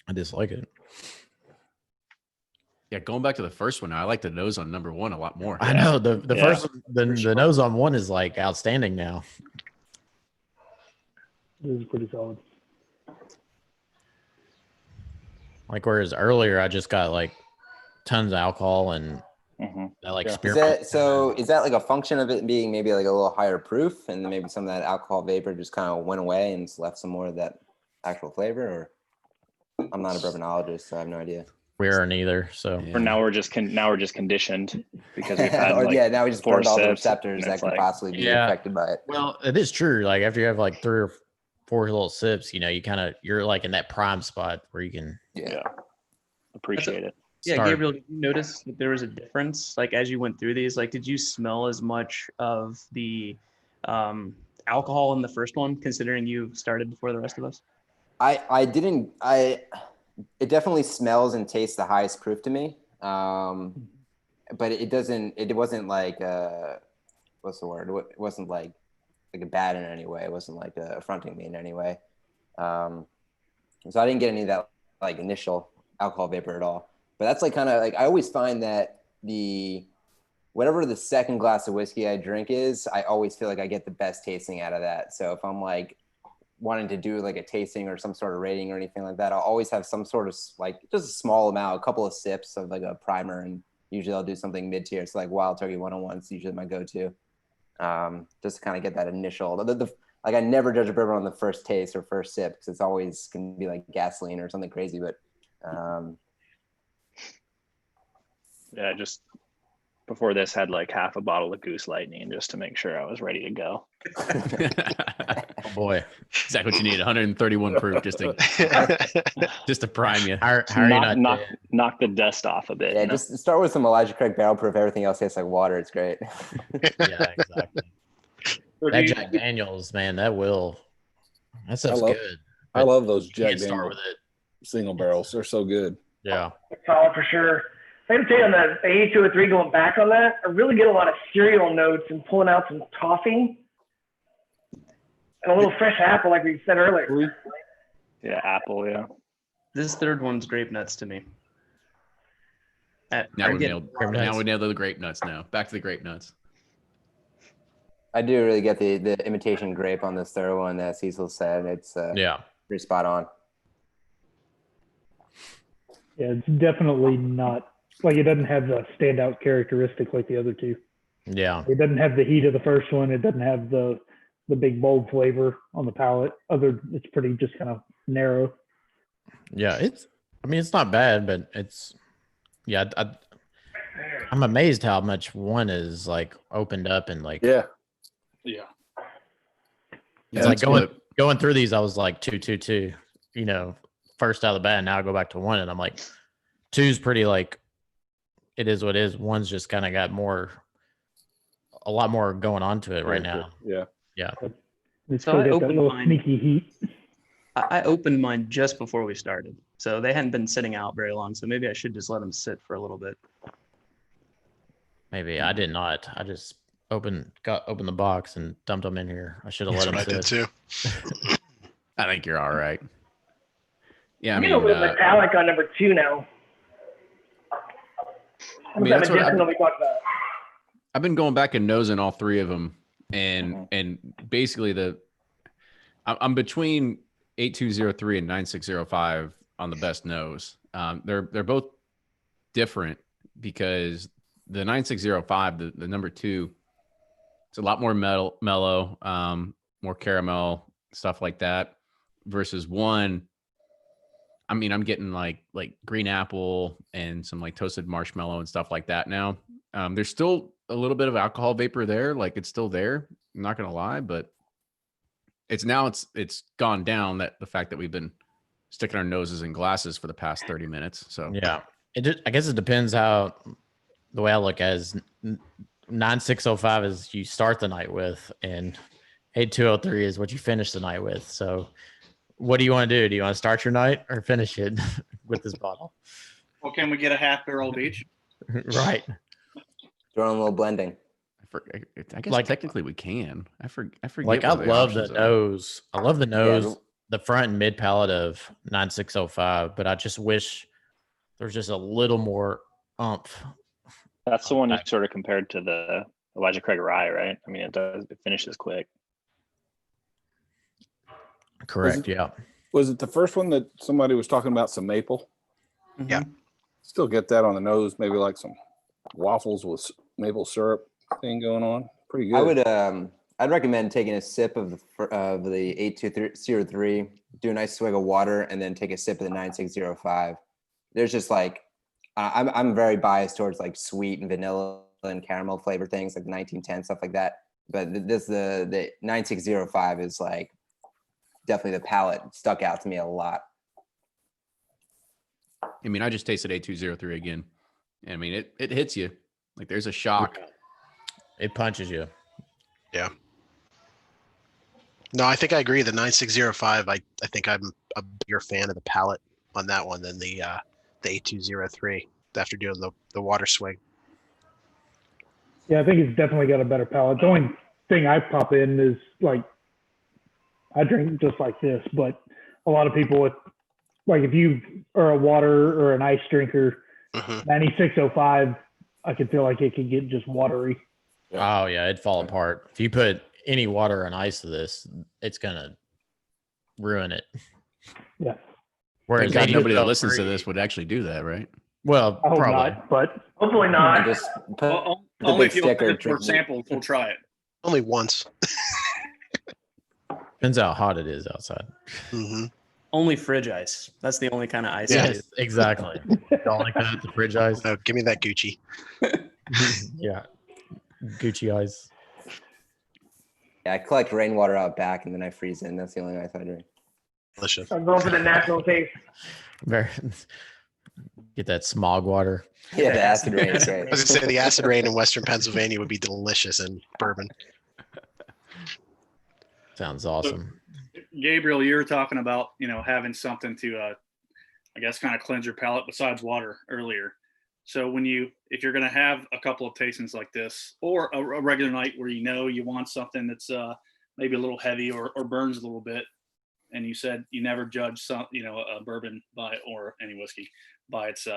S3: I dislike it.
S1: yeah, going back to the first one, I like the nose on number one a lot more.
S3: I know the
S2: Yeah,
S3: first the nose on one is like outstanding now.
S5: This is pretty solid.
S3: Like whereas earlier I just got like tons of alcohol and that like
S10: Yeah.
S3: spearmint.
S4: Is that like a function of it being maybe like a little higher proof, and then maybe some of that alcohol vapor just kind of went away and it's left some more of that actual flavor? Or I'm not a bourbonologist, so I have no idea.
S3: We aren't either. So
S1: Yeah.
S2: Or now we're just conditioned because we've had
S4: Or
S2: like
S4: yeah, now we just
S2: 4
S4: burned all the
S2: sips,
S4: receptors
S2: and
S4: that
S2: it's
S4: could
S2: like,
S4: possibly be
S3: Yeah.
S4: affected by it.
S3: well, it is true. Like after you have like 3 or 4 little sips, you know, you're like in that prime spot where you can
S4: Yeah.
S2: appreciate it.
S8: Yeah,
S3: start.
S8: Gabriel, did you notice that there was a difference? Like as you went through these, like did you smell as much of the alcohol in the first one, considering you started before the rest of us?
S4: It definitely smells and tastes the highest proof to me. But it wasn't like what's the word? It wasn't like a bad in any way. It wasn't like affronting me in any way. So I didn't get any of that like initial alcohol vapor at all. But that's like kind of like, I always find that whatever the second glass of whiskey I drink is, I always feel like I get the best tasting out of that. So if I'm like wanting to do like a tasting or some sort of rating or anything like that, I'll always have some sort of like just a small amount, a couple of sips of like a primer, and usually I'll do something mid-tier. So like Wild Turkey 101 is usually my go-to, just to kind of get that initial. Like I never judge a bourbon on the first taste or first sip because it's always can be like gasoline or something crazy. But
S2: Yeah, just before this had like half a bottle of Goose Lightning just to make sure I was ready to go.
S3: Oh boy,
S1: Is that what you need? 131 proof just to prime you.
S3: how are you not dead?
S2: Knock the dust off a bit.
S4: yeah,
S2: you know?
S4: just start with some Elijah Craig barrel proof. Everything else tastes like water. It's great.
S3: Yeah, exactly. That Jack Daniels, man, that stuff's
S10: love-
S3: good.
S10: I love those
S3: You
S10: Jack
S3: can't start
S10: Daniels
S3: with it.
S10: single barrels. They're so good.
S3: Yeah.
S6: Solid for sure. I gotta tell you on the A203, going back on that, I really get a lot of cereal notes and pulling out some toffee and a little fresh apple, like we said earlier.
S2: Yeah, apple. Yeah.
S8: This third one's grape nuts to me.
S1: Now
S8: I
S1: we
S8: get-
S1: nailed.
S3: Grape
S1: Now
S3: nuts.
S1: we nailed the grape nuts. Now back to the grape nuts.
S4: I do really get the imitation grape on this third one, as Cecil said. It's
S3: Yeah.
S4: pretty spot on.
S5: Yeah, it's definitely not like it doesn't have the standout characteristic like the other two.
S3: Yeah.
S5: It doesn't have the heat of the first one. It doesn't have the big bold flavor on the palate. It's pretty just kind of narrow.
S3: Yeah. It's not bad, but yeah. I'm amazed how much one is like opened up and like,
S10: Yeah.
S9: Yeah.
S3: it's like going through these. I was like 2, you know, first out of the bat. Now I go back to 1 and I'm like, 2's pretty like, it is what it is. 1's just kind of got a lot more going on to it right now.
S10: Yeah.
S3: Yeah.
S5: It's
S8: So
S5: still
S8: I
S5: got that
S8: opened
S5: little
S8: mine.
S5: sneaky heat.
S8: I opened mine just before we started, so they hadn't been sitting out very long. So maybe I should just let them sit for a little bit.
S3: Maybe I did not. I just opened the box and dumped them in here. I should have
S7: That's
S3: let
S7: what
S3: them
S7: I did
S3: sit.
S7: too.
S1: I think you're all right. Yeah, I
S6: I'm
S1: mean,
S6: getting a little metallic on number 2 now.
S1: I mean, that's what
S6: medicinal we talked about.
S1: I've been going back and nosing all 3 of them, and basically I'm between 8203 and 9605 on the best nose. They're both different because the 9605, the number 2, it's a lot more mellow, more caramel, stuff like that. Versus 1, I mean, I'm getting like green apple and some like toasted marshmallow and stuff like that now. There's still a little bit of alcohol vapor there, like it's still there. I'm not gonna lie, but it's gone down. That the fact that we've been sticking our noses in glasses for the past 30 minutes. So
S3: yeah, I guess it depends how the way I look at it is 9605 is you start the night with, and 8203 is what you finish the night with. So what do you want to do? Do you want to start your night or finish it with this bottle?
S9: Well, can we get a half barrel of each?
S3: Right.
S4: Throw in a little blending.
S1: I guess
S3: Like,
S1: technically we can. I forget.
S3: Like I
S1: what
S3: love the
S1: options are.
S3: nose. I love the nose,
S4: Yeah.
S3: the front and mid palate of 9605, but I just wish there's just a little more oomph.
S2: That's the one you sort of compared to the Elijah Craig rye, right? I mean, it finishes quick.
S3: Correct. Yeah.
S10: Was it the first one that somebody was talking about some maple?
S7: Yeah.
S10: Still get that on the nose, maybe like some waffles with maple syrup thing going on. Pretty good.
S4: I would I'd recommend taking a sip of the 8203, do a nice swig of water, and then take a sip of the 9605. There's just like I'm very biased towards like sweet and vanilla and caramel flavored things like the 1910 stuff like that. But the 9605 is like definitely the palate stuck out to me a lot.
S1: I mean, I just tasted 8203 again. I mean, it hits you. Like there's a shock.
S3: It punches you.
S7: Yeah. No, I think I agree. The 9605, I think I'm a bigger fan of the palate on that one than the 8203 after doing the water swing.
S5: Yeah, I think it's definitely got a better palate. The only thing I pop in is like, I drink just like this, but a lot of people with, like if you are a water or an ice drinker, 9605, I can feel like it could get just watery.
S3: Oh yeah, it'd fall apart. If you put any water and ice to this, it's gonna ruin it.
S5: Yeah.
S3: Whereas
S1: Thank God nobody that
S3: 8203
S1: listens to this would actually do that, right?
S3: Well,
S5: I hope
S3: probably.
S5: not, but
S6: Hopefully not.
S4: And just put the
S9: Only
S4: big
S9: if you want
S4: sticker.
S9: it for samples, we'll try it.
S7: Only once.
S3: Depends how hot it is outside.
S7: Mm-hmm.
S8: Only fridge ice. That's the only kind of ice.
S3: Yes, exactly. The only kind of fridge ice.
S7: No, give me that Gucci.
S3: Yeah. Gucci ice.
S4: Yeah, I collect rainwater out back and then I freeze it. And that's the only ice I drink.
S7: Delicious.
S6: I'm going for the natural taste.
S3: Very get that smog water.
S4: Yeah, the acid rain is
S7: I
S4: great.
S7: was gonna say the acid rain in Western Pennsylvania would be delicious in bourbon.
S3: Sounds awesome.
S9: Gabriel, you were talking about, having something to, I guess, kind of cleanse your palate besides water earlier. So if you're going to have a couple of tastings like this, or a regular night where you want something that's maybe a little heavy or burns a little bit, and you said you never judge a bourbon or any whiskey by its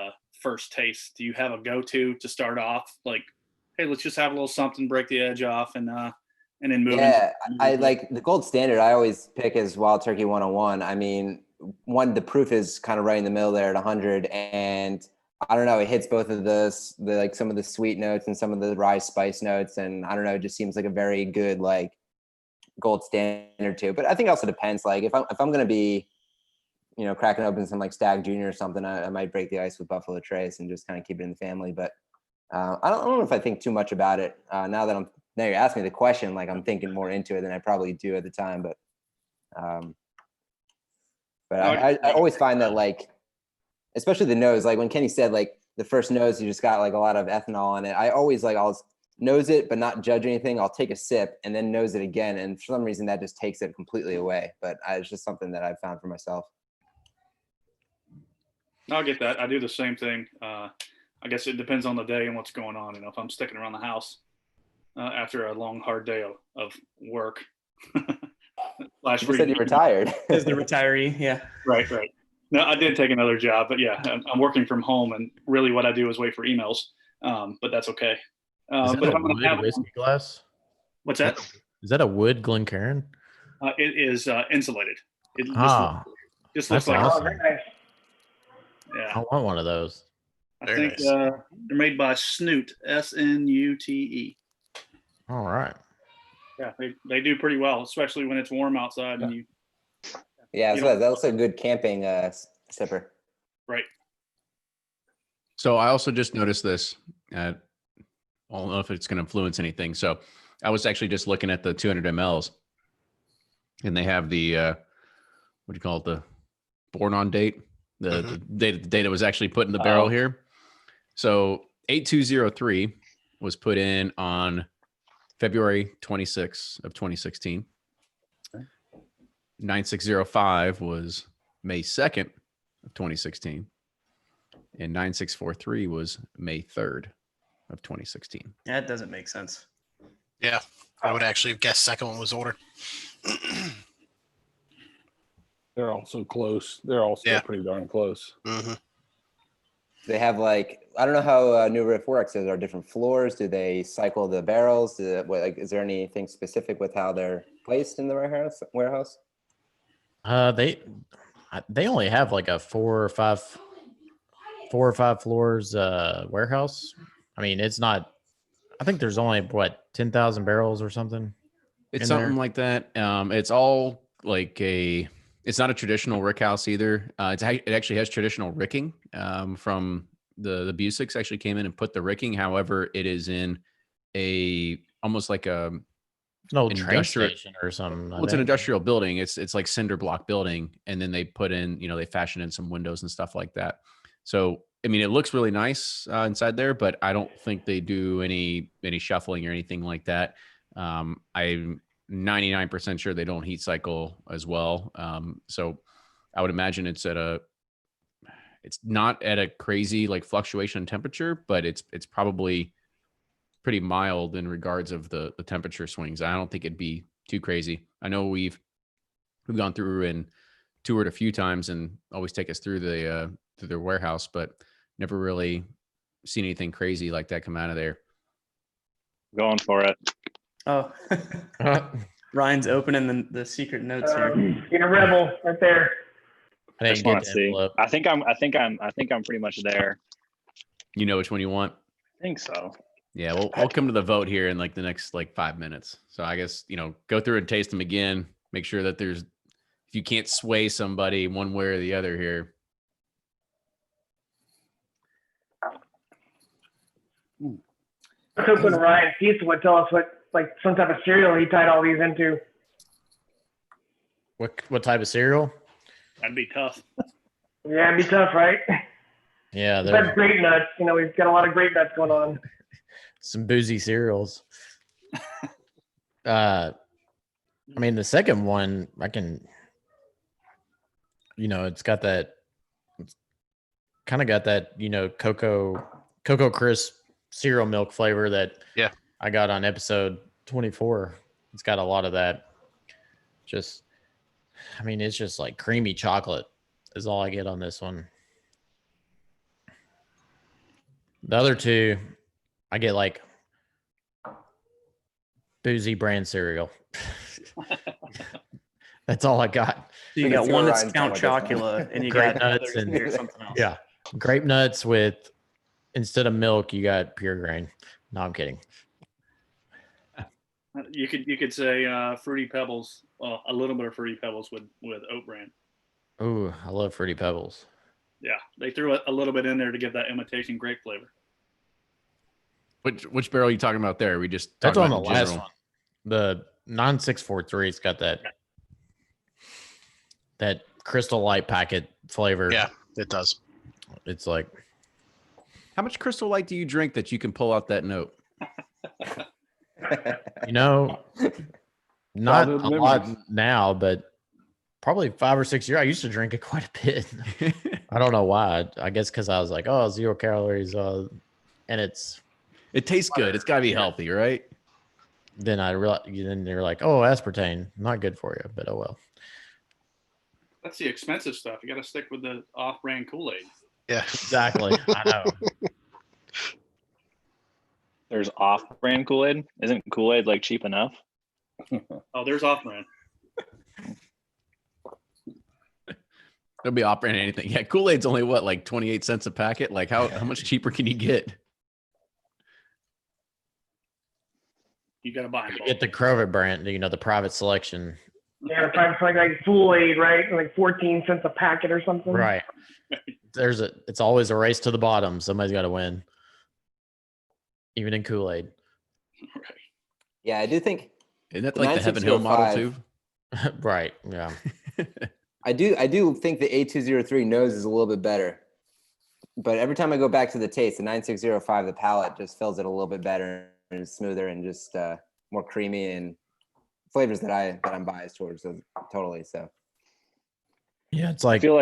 S9: first taste. Do you have a go-to to start off? Like, hey, let's just have a little something, break the edge off, and then move.
S4: Yeah, I like the gold standard. I always pick is Wild Turkey 101. I mean, the proof is kind of right in the middle there at 100, and I don't know, it hits both of like some of the sweet notes and some of the rye spice notes, and I don't know, it just seems like a very good like gold standard too. But I think it also depends. Like if I'm gonna be, cracking open some like Stag Junior or something, I might break the ice with Buffalo Trace and just kind of keep it in the family. But I don't know if I think too much about it now you're asking me the question, like I'm thinking more into it than I probably do at the time. But I always find that like, especially the nose, like when Kenny said like the first nose, you just got like a lot of ethanol on it. I always like, I'll nose it, but not judge anything. I'll take a sip and then nose it again. And for some reason that just takes it completely away. But it's just something that I've found for myself.
S9: I'll get that. I do the same thing. I guess it depends on the day and what's going on. If I'm sticking around the house after a long, hard day of work.
S4: You said you retired.
S8: As the retiree, yeah.
S9: Right. No, I did take another job, but yeah, I'm working from home, and really what I do is wait for emails. But that's okay.
S3: Is that
S9: but if
S3: a
S9: I'm going to have
S3: whiskey glass?
S9: What's that?
S3: Is that a wood Glencairn?
S9: It is insulated. It
S3: Ah,
S9: just looks
S3: that's
S9: like
S3: awesome.
S6: Oh, very nice.
S9: yeah.
S3: I want one of those.
S9: I
S7: Very
S9: think
S7: nice.
S9: they're made by Snoot, Snute.
S3: All right.
S9: Yeah, they do pretty well, especially when it's warm outside and you.
S4: Yeah,
S9: You
S4: so
S9: don't-
S4: that's also a good camping sipper.
S9: Right.
S1: So I also just noticed this. I don't know if it's going to influence anything. So I was actually just looking at the 200 mLs, and they have the what do you call it? The born on date, the date that was actually put in the barrel here. So 8203 was put in on February 26th of 2016. 9605 was May 2nd of 2016. And 9643 was May 3rd of 2016.
S8: That doesn't make sense.
S7: Yeah, I would actually have guessed second one was ordered.
S10: They're all so close. They're all still
S7: Yeah.
S10: pretty darn close.
S7: Mm-hmm.
S4: They have like, I don't know how New Riff works. Is there different floors? Do they cycle the barrels? Is there anything specific with how they're placed in the warehouse?
S3: They only have like a four or five floors warehouse. I mean, it's not. I think there's only 10,000 barrels or something.
S1: It's something like that. It's all like it's not a traditional rick house either. It actually has traditional ricking from the Busiks actually came in and put the ricking. However, it is in almost like a
S3: an old train station or something.
S1: Well, it's an industrial building. It's like cinder block building, and then they put in, they fashion in some windows and stuff like that. So I mean, it looks really nice inside there, but I don't think they do any shuffling or anything like that. I'm 99% sure they don't heat cycle as well. So I would imagine it's not at a crazy like fluctuation in temperature, but it's probably pretty mild in regards of the temperature swings. I don't think it'd be too crazy. I know we've gone through and toured a few times and always take us through their warehouse, but never really seen anything crazy like that come out of there.
S2: Going for it.
S8: Oh, Ryan's opening the secret notes here.
S6: Being a rebel right there.
S2: I just want to see. I think I'm pretty much there.
S1: You know which one you want?
S2: I think so.
S1: Yeah, we'll come to the vote here in like the next 5 minutes. So I guess, go through and taste them again. Make sure that if you can't sway somebody one way or the other here.
S6: I was hoping Ryan Feast would tell us what, like, some type of cereal he tied all these into.
S3: What type of cereal?
S9: That'd be tough.
S6: Yeah, it'd be tough, right?
S3: Yeah,
S6: that's grape nuts. We've got a lot of grape nuts going on.
S3: Some boozy cereals. I mean, the second one, I can, it's got that, kind of got that, Cocoa Crisp cereal milk flavor that I got on episode 24. It's got a lot of that. It's just like creamy chocolate is all I get on this one. The other two, I get like boozy brand cereal. That's all I got.
S8: So you got one that's Count Chocula, and you got
S3: nuts
S8: and something else.
S3: Yeah, grape nuts with, instead of milk, you got pure grain. No, I'm kidding.
S9: You could say Fruity Pebbles, a little bit of Fruity Pebbles with oat bran.
S3: Ooh, I love Fruity Pebbles.
S9: Yeah, they threw a little bit in there to give that imitation grape flavor.
S1: Which barrel are you talking about there? We just
S3: That's on the
S1: about
S3: last one. The 9643. It's got that Crystal Light packet flavor.
S7: Yeah, it does.
S3: It's like,
S1: how much Crystal Light do you drink that you can pull out that note?
S3: Not a lot now, but probably 5 or 6 years. I used to drink it quite a bit. I don't know why. I guess because I was like, 0 calories, and
S1: it tastes good. It's got to be healthy, right?
S3: Then I realized. Then they're like, aspartame, not good for you. But oh well.
S9: That's the expensive stuff. You got to stick with the off-brand Kool-Aid.
S7: Yeah,
S3: exactly. I know.
S2: There's off-brand Kool-Aid. Isn't Kool-Aid like cheap enough?
S9: Oh, there's off-brand.
S1: They'll be operating anything. Yeah, Kool-Aid's only what, like 28 cents a packet? Like how much cheaper can you get?
S9: You got to buy them.
S3: Get the Crovet brand, the private selection.
S6: Yeah, it's like Full Aid, right? Like 14 cents a packet or something.
S3: Right. It's always a race to the bottom. Somebody's got to win. Even in Kool-Aid.
S9: Right.
S4: Yeah, I do think.
S1: Isn't that like the Heaven Hill model too?
S3: Right. Yeah.
S4: I do think the 8203 nose is a little bit better. But every time I go back to the taste, the 9605, the palate just fills it a little bit better and smoother and just more creamy and flavors that I'm biased towards. So totally. So
S3: yeah, it's like
S2: I feel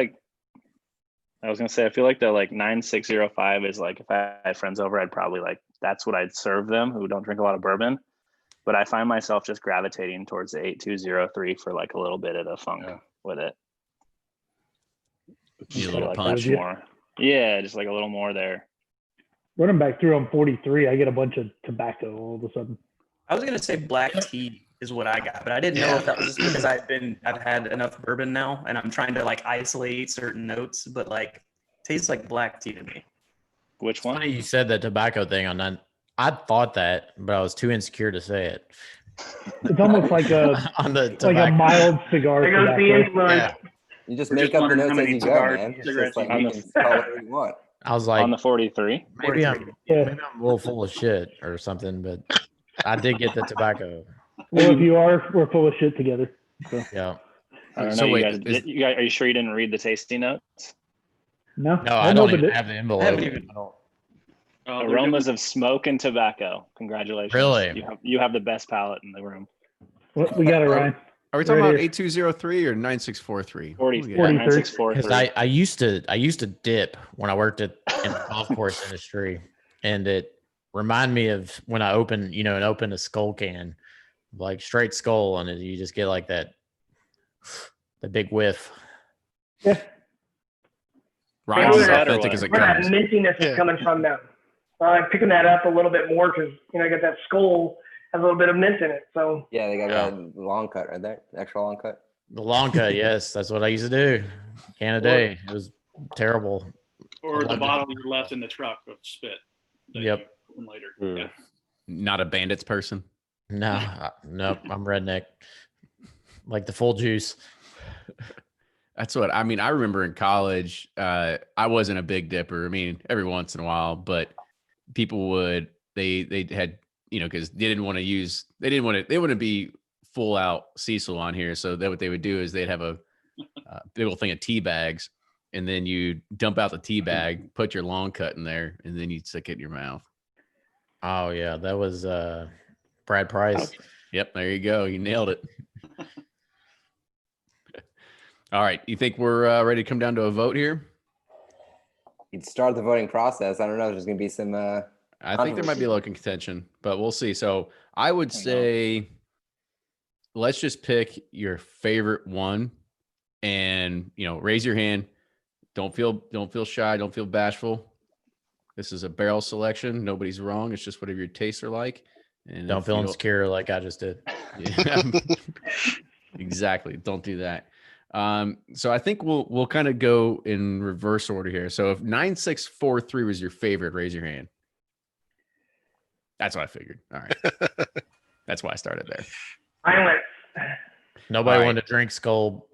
S2: like the like 9605 is like, if I had friends over, I'd probably like, that's what I'd serve them who don't drink a lot of bourbon. But I find myself just gravitating towards the 8203 for like a little bit of the funk with it.
S1: Need a little
S2: like
S1: punch.
S2: more. Yeah, just like a little more there.
S5: Running back through on 43, I get a bunch of tobacco all of a sudden.
S8: I was gonna say black tea is what I got, but I didn't know if that was just because I've had enough bourbon now and I'm trying to like isolate certain notes, but like tastes like black tea to me.
S2: Which one?
S3: funny you said the tobacco thing on that. I thought that, but I was too insecure to say it.
S5: It's almost like
S3: On the
S5: a
S3: tobacco.
S5: mild cigar
S6: There goes the
S5: tobacco.
S6: influence.
S3: Yeah.
S4: you just
S9: We're
S4: make
S9: just
S4: up the
S9: wondering
S4: notes
S9: how
S4: as
S9: many
S4: you go,
S9: cigars
S4: man.
S9: and
S4: It's
S9: cigarettes
S4: just like
S2: you
S4: you
S2: use.
S4: can call it whatever you want.
S3: I was like,
S2: On the 43?
S3: maybe I'm
S5: Yeah.
S3: maybe I'm a little full of shit or something, but I did get the tobacco.
S5: Well, if you are, we're full of shit together. So.
S3: Yeah.
S2: I don't know.
S1: So
S2: you,
S1: wait,
S2: guys, are you sure you didn't read the tasting notes?
S5: No,
S3: No, I don't even
S5: but
S3: have the envelope.
S8: haven't even-
S2: Aromas of smoke and tobacco. Congratulations.
S3: Really?
S2: You have the best palate in the room.
S5: we got it, Ryan.
S1: Are we talking
S5: Right
S1: about
S5: here.
S1: 8203 or 9643?
S2: 40,
S1: What do we
S2: yeah,
S1: got?
S2: 9643.
S3: Because I used to dip when I worked in the golf course industry, and it reminded me of when I opened a skull can, like straight skull, and you just get like that, the big whiff.
S5: Yeah.
S1: Ryan's as
S2: Better
S1: authentic
S2: one.
S1: as it
S6: Where that
S1: comes.
S6: mintiness is coming from now. I'm picking that up a little bit more because, I got that skull has a little bit of mint in it. So
S4: Yeah, they got that long cut right there, extra long cut.
S3: The long cut, yes, that's what I used to do. Can a day. It was terrible.
S9: Or the
S3: Loved it.
S9: bottle you left in the truck of spit. that
S3: Yep.
S9: you put in later.
S2: Mm.
S9: Yeah.
S1: Not a bandits person.
S3: No, nope. I'm redneck. Like the full juice.
S1: That's what I mean. I remember in college, I wasn't a big dipper. I mean, every once in a while, but people would, they had, because they wouldn't be full out Cecil on here. So that what they would do is they'd have a big old thing of tea bags, and then you dump out the tea bag, put your long cut in there, and then you'd stick it in your mouth.
S3: Oh yeah, that was Brad Price.
S1: Yep, there you go. You nailed it. All right, you think we're ready to come down to a vote here?
S4: You'd start the voting process. I don't know. There's going to be some.
S1: I think there might be a little contention, but we'll see. So I would say, let's just pick your favorite one, and raise your hand. Don't feel shy. Don't feel bashful. This is a barrel selection. Nobody's wrong. It's just whatever your tastes are like. And
S3: Don't feel insecure like I just did.
S1: Yeah, exactly. Don't do that. So I think we'll kind of go in reverse order here. So if 9643 was your favorite, raise your hand. That's what I figured. All right. That's why I started there.
S6: Silence.
S3: Nobody
S1: All
S3: wanted to drink skull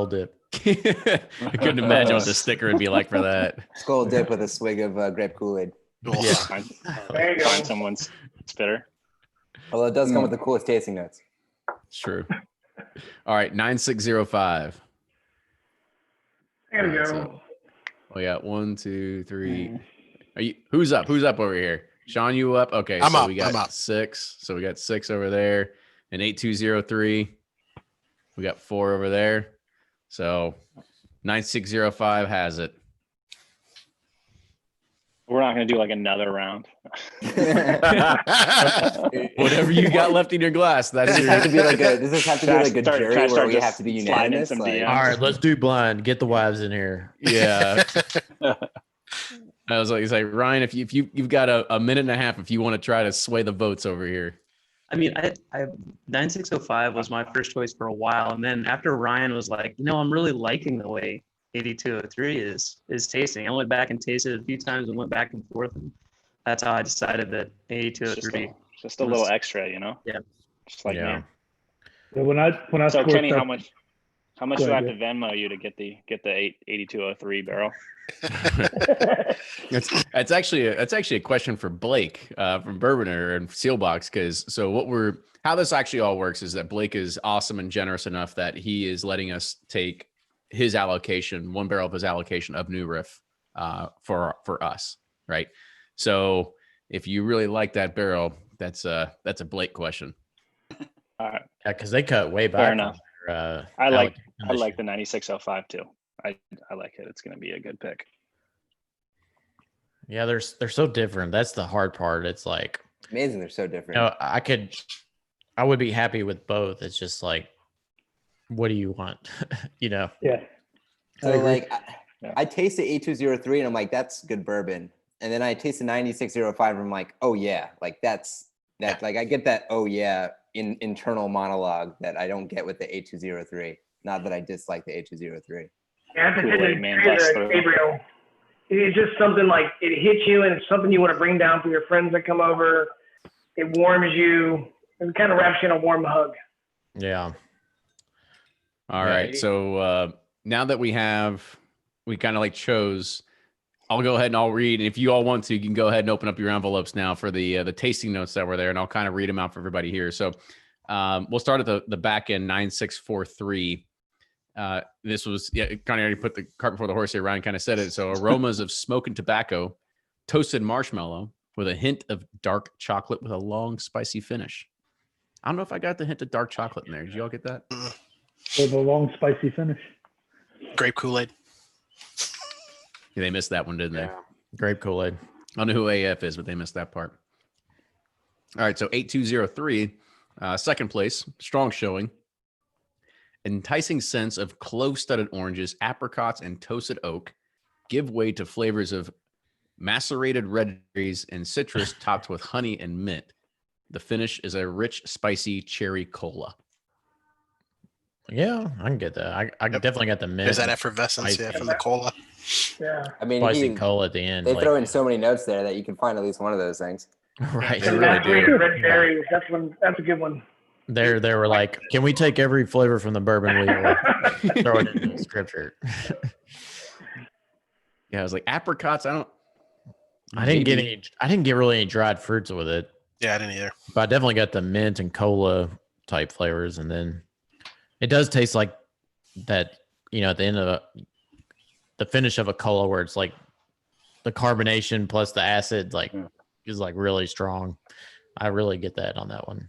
S3: dip.
S1: I couldn't imagine what the sticker would be like for that.
S4: Skull dip with a swig of grape Kool-Aid.
S3: Yeah.
S6: There you go.
S2: Find someone's spitter.
S4: Although it does come with the coolest tasting notes.
S1: It's true. All right, 9605.
S6: There we
S1: All right,
S6: go.
S1: so we got 1, 2, 3. Who's up? Who's up over here? Sean, you up? Okay,
S7: I'm
S1: so
S7: up,
S1: we got
S7: I'm up.
S1: 6. So we got 6 over there, and 8203. We got 4 over there. So 9605 has it.
S2: We're not going to do like another round.
S1: Whatever you got left in your glass, that's
S4: Does
S1: your.
S4: this have to be like a? Does this have to be like a
S2: Start-
S4: jury
S2: try
S4: where we
S2: just
S4: have to be
S2: sliding
S4: unanimous?
S2: some
S4: Like,
S2: DMs.
S3: All right, let's do blind. Get the wives in here.
S1: Yeah. I was like, Ryan, if you've got a minute and a half, if you want to try to sway the votes over here.
S8: I mean, I 9605 was my first choice for a while, and then after Ryan was like, I'm really liking the way 8203 is tasting. I went back and tasted it a few times and went back and forth, and that's how I decided that 8203.
S2: Just a little extra, you know.
S8: Yeah.
S2: Just like me.
S5: So when I
S2: So
S5: score
S2: Kenny,
S5: stuff,
S2: how much do I have to Venmo you to get the 8203 barrel?
S1: That's actually a question for Blake from Bourboner and Sealbox, because how this actually all works is that Blake is awesome and generous enough that he is letting us take his allocation, one barrel of his allocation of New Riff for us, right? So if you really like that barrel, that's a Blake question.
S2: All right.
S3: Yeah, because they cut way back.
S2: Fair enough. I like the 9605 too. I like it. It's going to be a good pick.
S3: Yeah, they're so different. That's the hard part. It's like
S4: amazing. They're so different.
S3: You know, I would be happy with both. It's just like, what do you want? You know?
S5: Yeah.
S4: So like, I taste the 8203 and I'm like, that's good bourbon. And then I taste the 9605 and I'm like, oh yeah, like that's like I get that oh yeah internal monologue that I don't get with the 8203. Not that I dislike the 8203.
S6: Yeah, I have to say that Gabriel. It's just something like it hits you, and it's something you want to bring down for your friends that come over. It warms you. It kind of wraps you in a warm hug.
S3: Yeah.
S1: All right. So now that we kind of like chose, I'll go ahead and I'll read. And if you all want to, you can go ahead and open up your envelopes now for the tasting notes that were there, and I'll kind of read them out for everybody here. So we'll start at the back end, 9643. This was, kind of already put the cart before the horse here. Ryan kind of said it. So aromas of smoke and tobacco, toasted marshmallow with a hint of dark chocolate with a long spicy finish. I don't know if I got the hint of dark chocolate in there. Did you all get that?
S5: With a long spicy finish.
S7: Grape Kool-Aid.
S1: Yeah, they missed that one, didn't they?
S3: Grape Kool-Aid.
S1: I don't know who AF is, but they missed that part. All right, so 8203, second place, strong showing. Enticing scents of clove-studded oranges, apricots, and toasted oak give way to flavors of macerated red berries and citrus topped with honey and mint. The finish is a rich, spicy cherry cola.
S3: Yeah, I can get that. I definitely got the mint.
S7: There's that effervescence from the cola.
S6: Yeah.
S4: I mean,
S3: spicy cola at the end.
S4: They throw in so many notes there that you can find at least one of those things.
S3: Right.
S6: And macerated red berries. That's a good one.
S3: They were like, can we take every flavor from the bourbon wheel, throw it into the scripture?
S1: Yeah, I was like apricots. I
S3: didn't get really any dried fruits with it.
S7: Yeah, I didn't either.
S3: But I definitely got the mint and cola type flavors, and then it does taste like that. You know, at the end of the finish of a cola, where it's like the carbonation plus the acid, like is like really strong. I really get that on that one.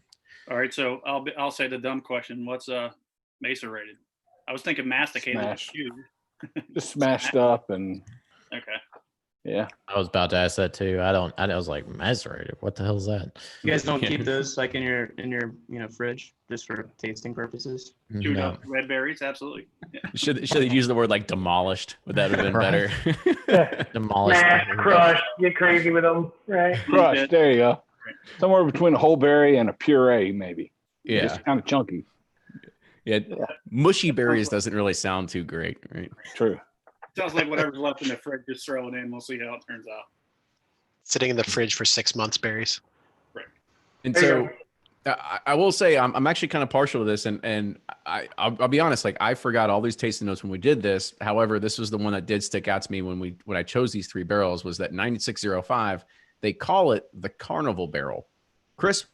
S9: All right, so I'll say the dumb question. What's Mesa rated? I was thinking masticated.
S10: Just smashed up and.
S9: Okay.
S10: Yeah.
S3: I was about to ask that too. I was like, macerated. What the hell is that?
S8: You guys don't keep those like in your fridge just for tasting purposes?
S9: Chewed up red berries, absolutely. Yeah.
S1: Should they use the word like demolished? Would that have been better?
S3: Demolished.
S6: Crushed. Get crazy with them, right?
S10: Crushed. There you go. Somewhere between a whole berry and a puree, maybe.
S1: Yeah.
S10: Just kind of chunky.
S1: Yeah. Mushy berries doesn't really sound too great, right?
S10: True.
S9: Sounds like whatever's left in the fridge, just throw it in. We'll see how it turns out.
S7: Sitting in the fridge for 6 months, berries.
S9: Right.
S1: And so I will say I'm actually kind of partial to this, and I'll be honest, like I forgot all these tasting notes when we did this. However, this was the one that did stick out to me when I chose these three barrels, was that 9605. They call it the Carnival Barrel. Crisp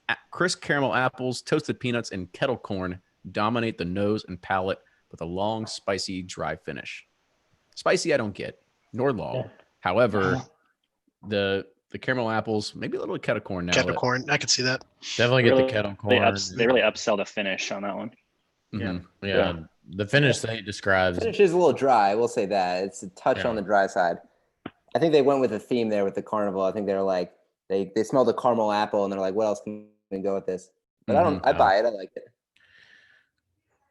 S1: caramel apples, toasted peanuts, and kettle corn dominate the nose and palate with a long, spicy, dry finish. Spicy, I don't get, nor long. Yeah. However, the caramel apples, maybe a little kettle corn now.
S7: Kettle corn, I can see that.
S3: Definitely get the kettle corn.
S2: They really upsell the finish on that one.
S1: Mm-hmm.
S3: Yeah. The finish they describes.
S4: Finish is a little dry. We'll say that it's a touch on the dry side. I think they went with a theme there with the carnival. I think they were like they smelled the caramel apple and they're like, what else can we go with this? But I buy it. I like it.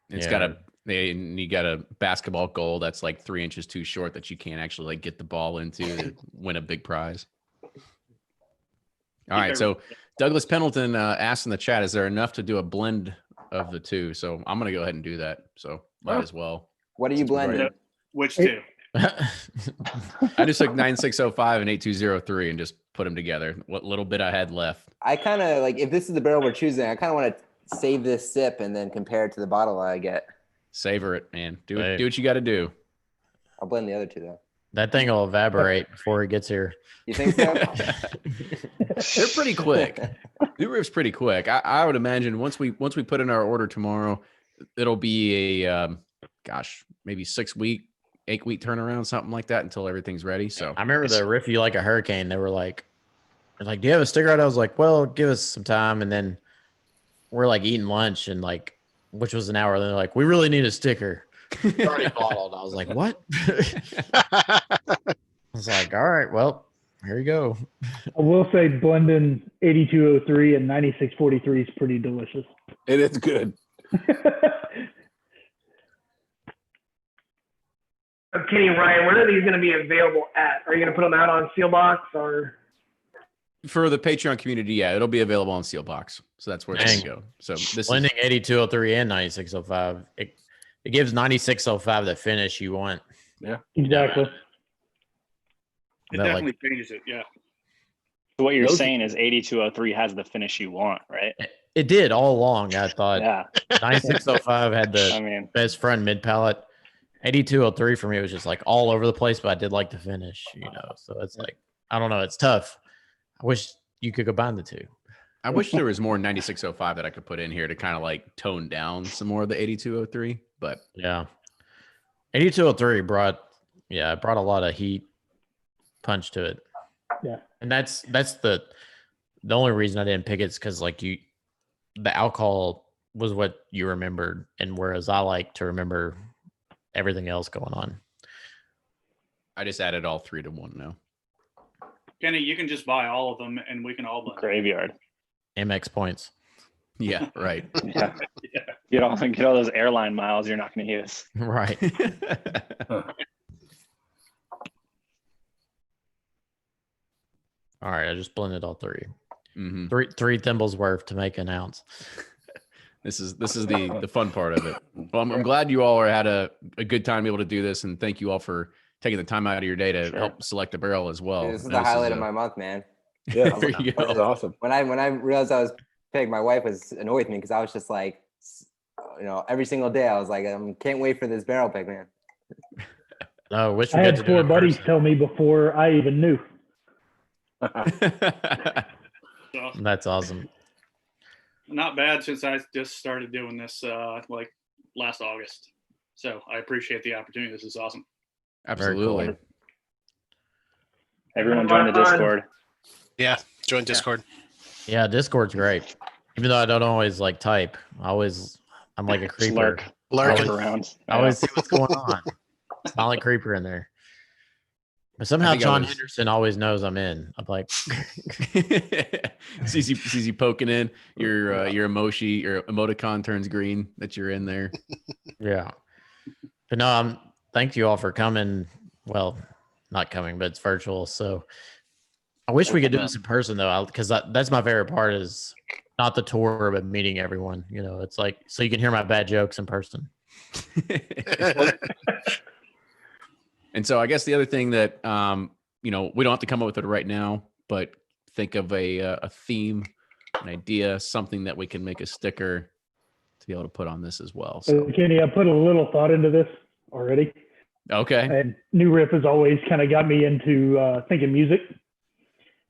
S1: It's you got a basketball goal that's like 3 inches too short that you can't actually like get the ball into to win a big prize. All right, so Douglas Pendleton asked in the chat, is there enough to do a blend of the two? So I'm going to go ahead and do that. So might as well.
S4: What are you blending?
S9: Which two?
S1: I just took 9605 and 8203 and just put them together. What little bit I had left.
S4: I kind of like, if this is the barrel we're choosing, I kind of want to save this sip and then compare it to the bottle I get.
S1: Savor it, man. Do what you got to do.
S4: I'll blend the other two though.
S3: That thing will evaporate before it gets here.
S4: You think so?
S1: They're pretty quick. New Riff's pretty quick. I would imagine once we put in our order tomorrow, it'll be a maybe 8-week turnaround, something like that, until everything's ready. So
S3: I remember the Riff You Like a Hurricane. They were like, do you have a sticker out? I was like, well, give us some time. And then we're like eating lunch and like, which was an hour. Then they're like, we really need a sticker. It's already bottled. I was like, what? I was like, all right, well, here you go.
S5: I will say blending 8203 and 9643 is pretty delicious.
S10: It is good.
S6: Kenny and Ryan, where are these going to be available at? Are you going to put them out on Sealbox or?
S1: For the Patreon community, yeah, it'll be available on Sealbox. So that's where it's going to go. So this
S3: blending 8203 and 9605. It gives 9605 the finish you want.
S10: Yeah,
S5: exactly.
S9: It definitely changes it. Yeah.
S2: So what you're saying is 8203 has the finish you want, right?
S3: It did all along. I thought 9605 had the best front mid palate. 8203 for me was just like all over the place, but I did like the finish, So it's like, I don't know, it's tough. I wish you could combine the two.
S1: I wish there was more 9605 that I could put in here to kind of like tone down some more of the 8203, but
S3: yeah. 8203 brought a lot of heat punch to it.
S5: Yeah.
S3: And that's the only reason I didn't pick it is because like the alcohol was what you remembered, and whereas I like to remember everything else going on.
S1: I just added all three to one now.
S9: Kenny, you can just buy all of them and we can all blend.
S2: Graveyard.
S3: MX points.
S1: Yeah, right.
S2: Yeah. Get all those airline miles you're not going to use.
S3: Right. All right, I just blended all three.
S1: Mm-hmm.
S3: Three thimbles worth to make an ounce.
S1: This is the fun part of it. Well, I'm glad you all had a good time able to do this, and thank you all for taking the time out of your day to help select the barrel as well.
S4: Dude, this is the highlight of my month, man.
S10: Yeah, that's awesome.
S4: When I realized I was picked, my wife was annoyed with me because I was just like, every single day I was like, I can't wait for this barrel pick, man.
S3: No,
S5: I had 4 buddies tell me before I even knew.
S3: That's awesome.
S9: Not bad since I just started doing this like last August. So I appreciate the opportunity. This is awesome.
S1: Absolutely.
S3: Cool.
S2: Everyone join the Discord.
S7: Yeah, join Discord.
S3: Yeah, Discord's great. Even though I don't always like type, I'm like a creeper.
S2: Lurking around.
S3: I always see what's going on. Silent creeper in there. But somehow John Henderson always knows I'm in. I'm like,
S1: sees you poking in. Your emoji, your emoticon turns green that you're in there.
S3: Yeah. But no, thank you all for coming. Well, not coming, but it's virtual. So I wish we could do this in person though, because that's my favorite part is not the tour, but meeting everyone. It's like so you can hear my bad jokes in person.
S1: And so I guess the other thing that, we don't have to come up with it right now, but think of a theme, an idea, something that we can make a sticker to be able to put on this as well. So
S5: Kenny, I put a little thought into this already.
S1: Okay.
S5: And New Riff has always kind of got me into thinking music.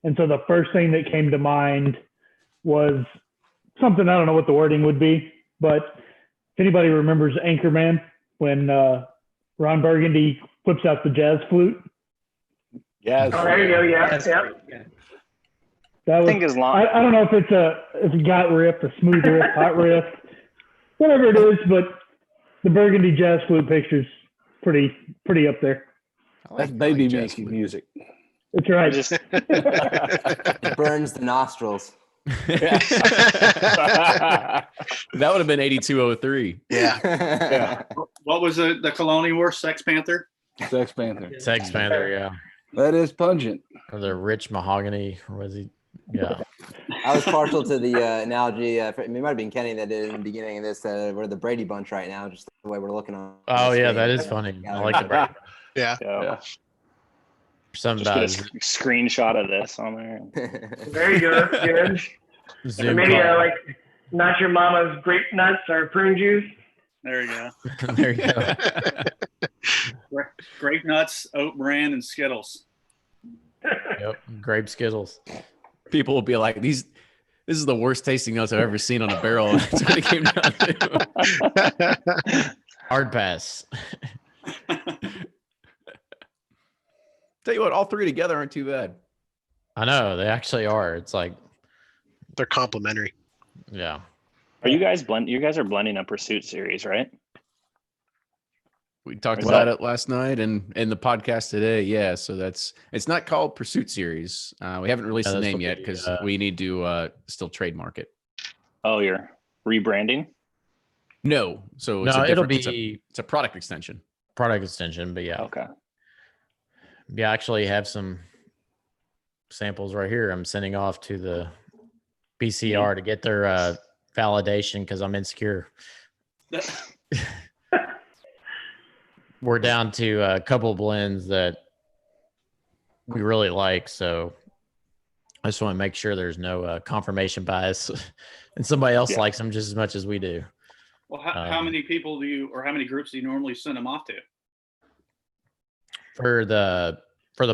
S5: And so the first thing that came to mind was something, I don't know what the wording would be, but if anybody remembers Anchorman, when Ron Burgundy flips out the jazz flute.
S10: Yes.
S6: Oh, there you go. Yeah.
S5: That was,
S2: I think as long
S5: I don't know if it's a got riff, a smooth riff, hot riff, whatever it is, but the Burgundy jazz flute picture's pretty up there.
S10: That's baby making music.
S5: That's right.
S4: It burns the nostrils.
S1: that would have been 8203.
S10: Yeah.
S9: What was the cologne he wore? Sex Panther?
S10: Sex Panther.
S3: Sex Panther, yeah.
S10: That is pungent.
S3: Or the rich mahogany, or was he? Yeah.
S4: I was partial to the analogy. It might have been Kenny that did it in the beginning of this. We're the Brady Bunch right now, just the way we're looking on.
S3: Oh
S4: the
S3: yeah,
S4: screen.
S3: that is funny. I like the Brady.
S7: Yeah.
S2: Yeah.
S3: Some
S2: Just get a screenshot of this on there.
S6: There you go. That's good. Or
S3: Zoom
S6: maybe
S3: call.
S6: like not your mama's grape nuts or prune juice.
S9: There you go.
S3: There you go.
S9: Grape nuts, Oat Bran, and Skittles.
S3: Yep. Grape Skittles.
S1: People will be like, this is the worst tasting nuts I've ever seen on a barrel. That's what it came down to.
S3: Hard pass.
S1: Tell you what, all three together aren't too bad.
S3: I know they actually are. It's like,
S7: They're complimentary.
S3: yeah.
S2: Are you guys You guys are blending a Pursuit series, right?
S1: We talked
S2: Is
S1: about
S2: that-
S1: it last night and in the podcast today. Yeah, so it's not called Pursuit Series. We haven't released the
S3: this
S1: name
S3: will
S1: yet
S3: be,
S1: because we need to still trademark it.
S2: Oh, you're rebranding?
S1: No, so it's
S3: No,
S1: a
S3: it'll
S1: different,
S3: be
S1: it's a product extension.
S3: product extension, but yeah.
S2: Okay.
S3: Yeah, I actually have some samples right here. I'm sending off to the BCR to get their validation because I'm insecure. We're down to a couple blends that we really like, so I just want to make sure there's no confirmation bias and somebody else likes them just as much as we do.
S9: Well, how many people do you, or how many groups do you normally send them off to?
S3: For the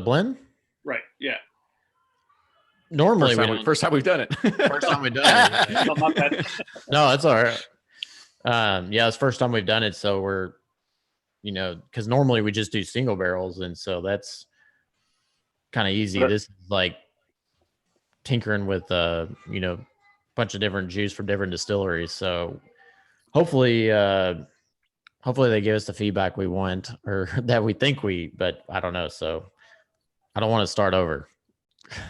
S3: blend,
S9: Right. Yeah.
S3: normally
S1: First time we've done it.
S3: first time we've done it.
S9: Oh, my bad.
S3: No, that's all right. Yeah, it's the first time we've done it, so we're, because normally we just do single barrels, and so that's kind of easy. This is like tinkering with bunch of different juice from different distilleries. So hopefully they give us the feedback we want or that we think but I don't know. So I don't want to start over.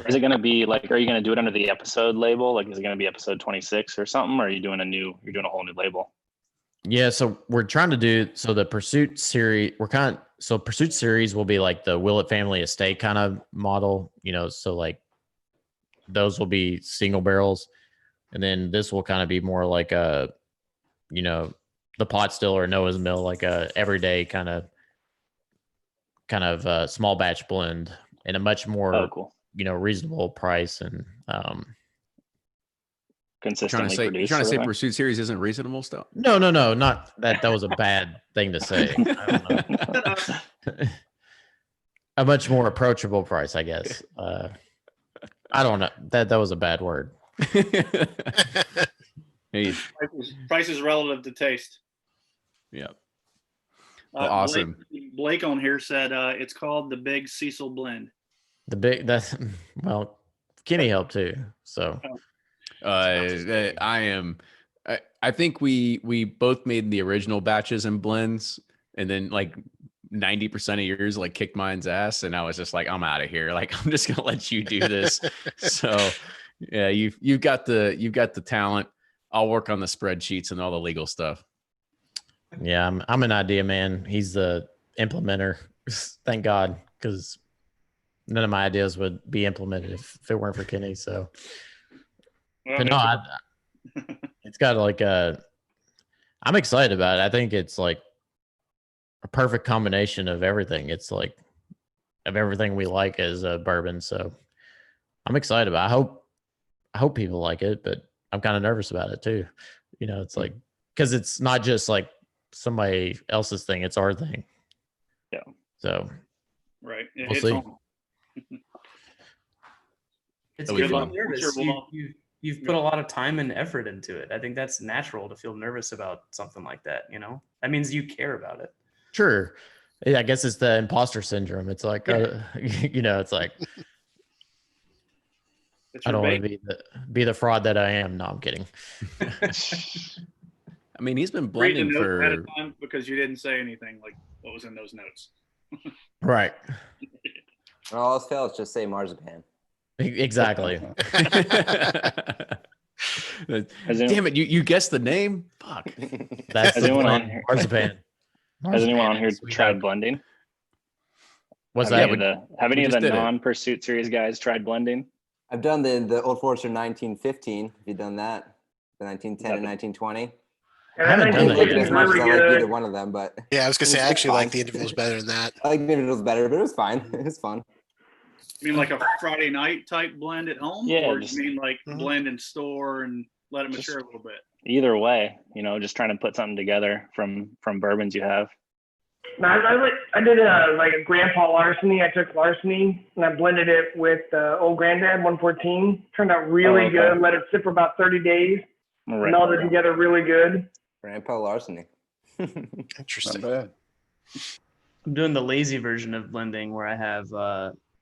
S2: Is it going to be like, are you going to do it under the episode label? Like, is it going to be episode 26 or something? Or are you doing a whole new label?
S3: Yeah. So we're trying to do, the Pursuit series, Pursuit series will be like the Willett family estate kind of model, so like those will be single barrels. And then this will kind of be more like a, the pot still or Noah's Mill, like a everyday kind of small batch blend and a much more,
S2: cool.
S3: Reasonable price and
S2: Consistently
S1: You're
S2: produced.
S1: trying to say
S2: sort of
S1: Pursuit Series isn't reasonable stuff?
S3: No, not that. That was a bad thing to say. I don't know. A much more approachable price, I guess. I don't know. That was a bad word.
S1: Hey,
S9: Price is relative to taste.
S1: yeah. Well, awesome.
S9: Blake on here said it's called the Big Cecil Blend.
S3: Kenny helped too. So
S1: I think we both made the original batches and blends, and then like 90% of yours like kicked mine's ass, and I was just like, I'm out of here. Like, I'm just gonna let you do this. So yeah, you've got the talent. I'll work on the spreadsheets and all the legal stuff.
S3: yeah, I'm an idea man. He's the implementer. Thank God, because none of my ideas would be implemented if it weren't for Kenny. So, but no, it's got like I'm excited about it. I think it's like a perfect combination of everything. It's like of everything we like as a bourbon. So I'm excited about it. I hope people like it, but I'm kind of nervous about it too. It's like, because it's not just like somebody else's thing, it's our thing.
S2: Yeah.
S3: So
S9: Right.
S3: We'll see.
S8: It's
S1: That'll
S8: good
S1: be
S8: to
S1: fun.
S8: be nervous.
S9: Sure, we'll-
S8: You've put a lot of time and effort into it. I think that's natural to feel nervous about something like that. That means you care about it.
S3: sure. Yeah, I guess it's the imposter syndrome. It's like, it's like,
S9: It's
S3: I
S9: your
S3: don't want
S9: baby.
S3: to be the fraud that I am. No, I'm kidding.
S1: I mean, he's been
S9: Read the
S1: blending
S9: note ahead
S1: for
S9: of time because you didn't say anything like what was in those notes.
S3: Right.
S4: All else fails, just say marzipan.
S3: Exactly.
S1: Damn it, you guessed the name? Fuck.
S3: That's
S2: Has
S3: the
S2: anyone
S3: blend.
S2: on here-
S3: Marzipan.
S2: Has anyone on here
S3: Sweet
S2: tried
S3: up.
S2: blending?
S3: What's
S2: Have
S3: that?
S2: any of the
S1: we
S2: non
S1: just did it.
S2: non-Pursuit series guys tried blending?
S4: I've done the Old Forester 1915. Have you done that? The 1910 and 1920.
S6: And
S3: I haven't
S6: that
S3: done that
S6: 1950
S3: yet.
S6: is
S4: As much as
S6: really
S4: I like either
S6: good.
S4: one of them, but
S7: Yeah, I was gonna say I
S4: it's
S7: actually like
S4: fine.
S7: the individuals better than that.
S4: I like the individuals better, but it was fine. It was fun.
S9: You mean like a Friday night type blend at home,
S2: Yeah,
S9: or
S2: just-
S9: you mean like
S7: Mhm.
S9: blend in store and let it
S2: Just-
S9: mature a little bit?
S2: Either way, just trying to put something together from bourbons you have.
S6: No, I did like a grandpa larceny. I took larceny and I blended it with Old Granddad 114. Turned out really
S2: Oh, okay.
S6: good. Let it sit for about 30 days.
S2: Right.
S6: Melded together really good.
S4: Grandpa larceny.
S7: Interesting.
S10: Not bad.
S8: I'm doing the lazy version of blending where I have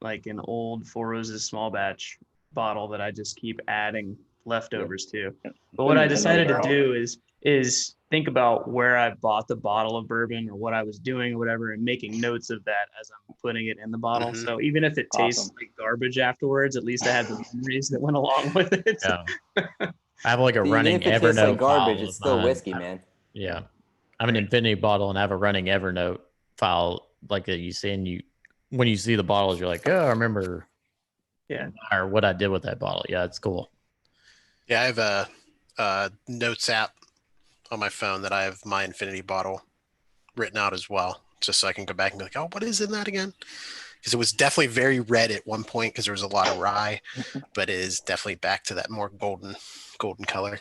S8: like an old Four Roses small batch bottle that I just keep adding leftovers to. But what I decided to do is think about where I bought the bottle of bourbon or what I was doing or whatever, and making notes of that as I'm putting it in the bottle.
S7: Mhm.
S8: So even if it tastes
S2: Awesome.
S8: like garbage afterwards, at least I had the memories that went along with it.
S3: Yeah. I have like a
S4: Even
S3: running
S4: if it tastes
S3: Evernote
S4: like garbage,
S3: file
S4: it's
S3: of
S4: still
S3: mine.
S4: whiskey, man.
S3: Yeah. I'm an Infinity bottle and I have a running Evernote file like that you see, and when you see the bottles, you're like, oh, I remember or what I did with that bottle. Yeah, it's cool.
S7: Yeah, I have a notes app on my phone that I have my Infinity bottle written out as well, just so I can go back and be like, oh, what is in that again? Because it was definitely very red at one point because there was a lot of rye, but it is definitely back to that more golden color.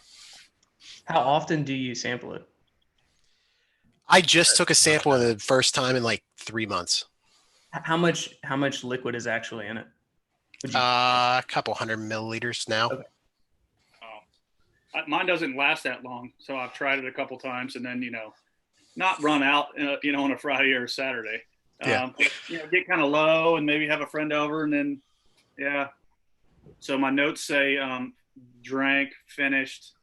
S8: How often do you sample it?
S7: I just took a sample of the first time in like 3 months.
S8: How much liquid is actually in it? Would you-
S7: A couple 100 milliliters now.
S8: Okay.
S9: Mine doesn't last that long, so I've tried it a couple times, and then not run out, on a Friday or a Saturday.
S7: Yeah.
S9: Get kind of low, and maybe have a friend over, and then So my notes say drank, finished,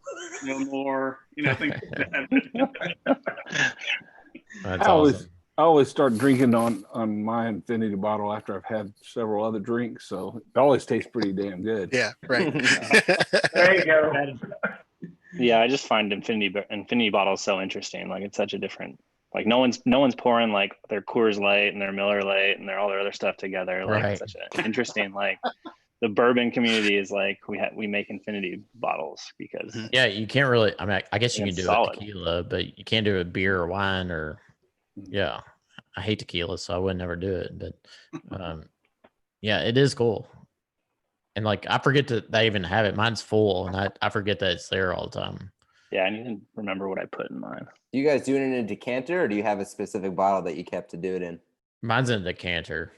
S9: no more. Things like that.
S3: That's awesome.
S10: I always start drinking on my Infinity bottle after I've had several other drinks, so it always tastes pretty damn good.
S7: Yeah, right.
S6: There you go.
S2: Yeah, I just find Infinity bottles so interesting. Like it's such a different. Like no one's pouring like their Coors Light and their Miller Light and all their other stuff together. Like
S3: Right.
S2: it's such an interesting like. The bourbon community is like we make Infinity bottles because
S3: Yeah, you can't really. I mean, I guess you
S2: Yeah,
S3: can do
S2: solid.
S3: a tequila, but you can't do a beer or wine or. Yeah, I hate tequila, so I would never do it. But yeah, it is cool. And like I forget that I even have it. Mine's full, and I forget that it's there all the time.
S2: yeah, I need to remember what I put in mine.
S4: Do you guys do it in a decanter, or do you have a specific bottle that you kept to do it in?
S3: Mine's in a decanter.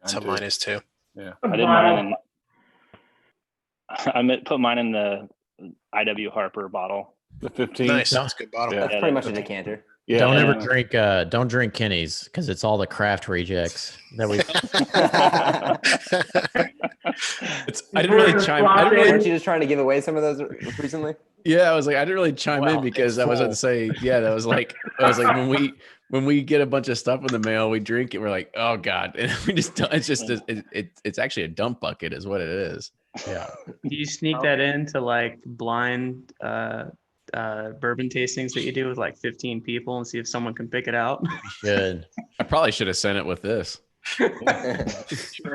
S7: So mine is too.
S10: Yeah.
S2: I did mine put mine in the IW Harper bottle.
S10: The 15.
S7: Nice. That's a good bottle.
S10: Yeah.
S4: That's
S2: Yeah,
S4: pretty
S2: that-
S4: much a decanter.
S10: Yeah.
S3: Don't ever
S2: Yeah.
S3: drink Kenny's because it's all the craft rejects that we.
S1: I didn't really chime. I didn't really,
S4: Weren't you just trying to give away some of those recently?
S1: yeah, I was like, I didn't really chime in
S7: Well,
S1: because
S7: it's
S1: I was going
S7: full.
S1: to say, yeah, that was like, when we get a bunch of stuff in the mail, we drink it. We're like, oh god, and we just don't, it's just it's actually a dump bucket, is what it is.
S3: Yeah.
S8: Do you sneak that into like blind bourbon tastings that you do with like 15 people and see if someone can pick it out?
S3: Should.
S1: I probably should have sent it with this.
S9: Sure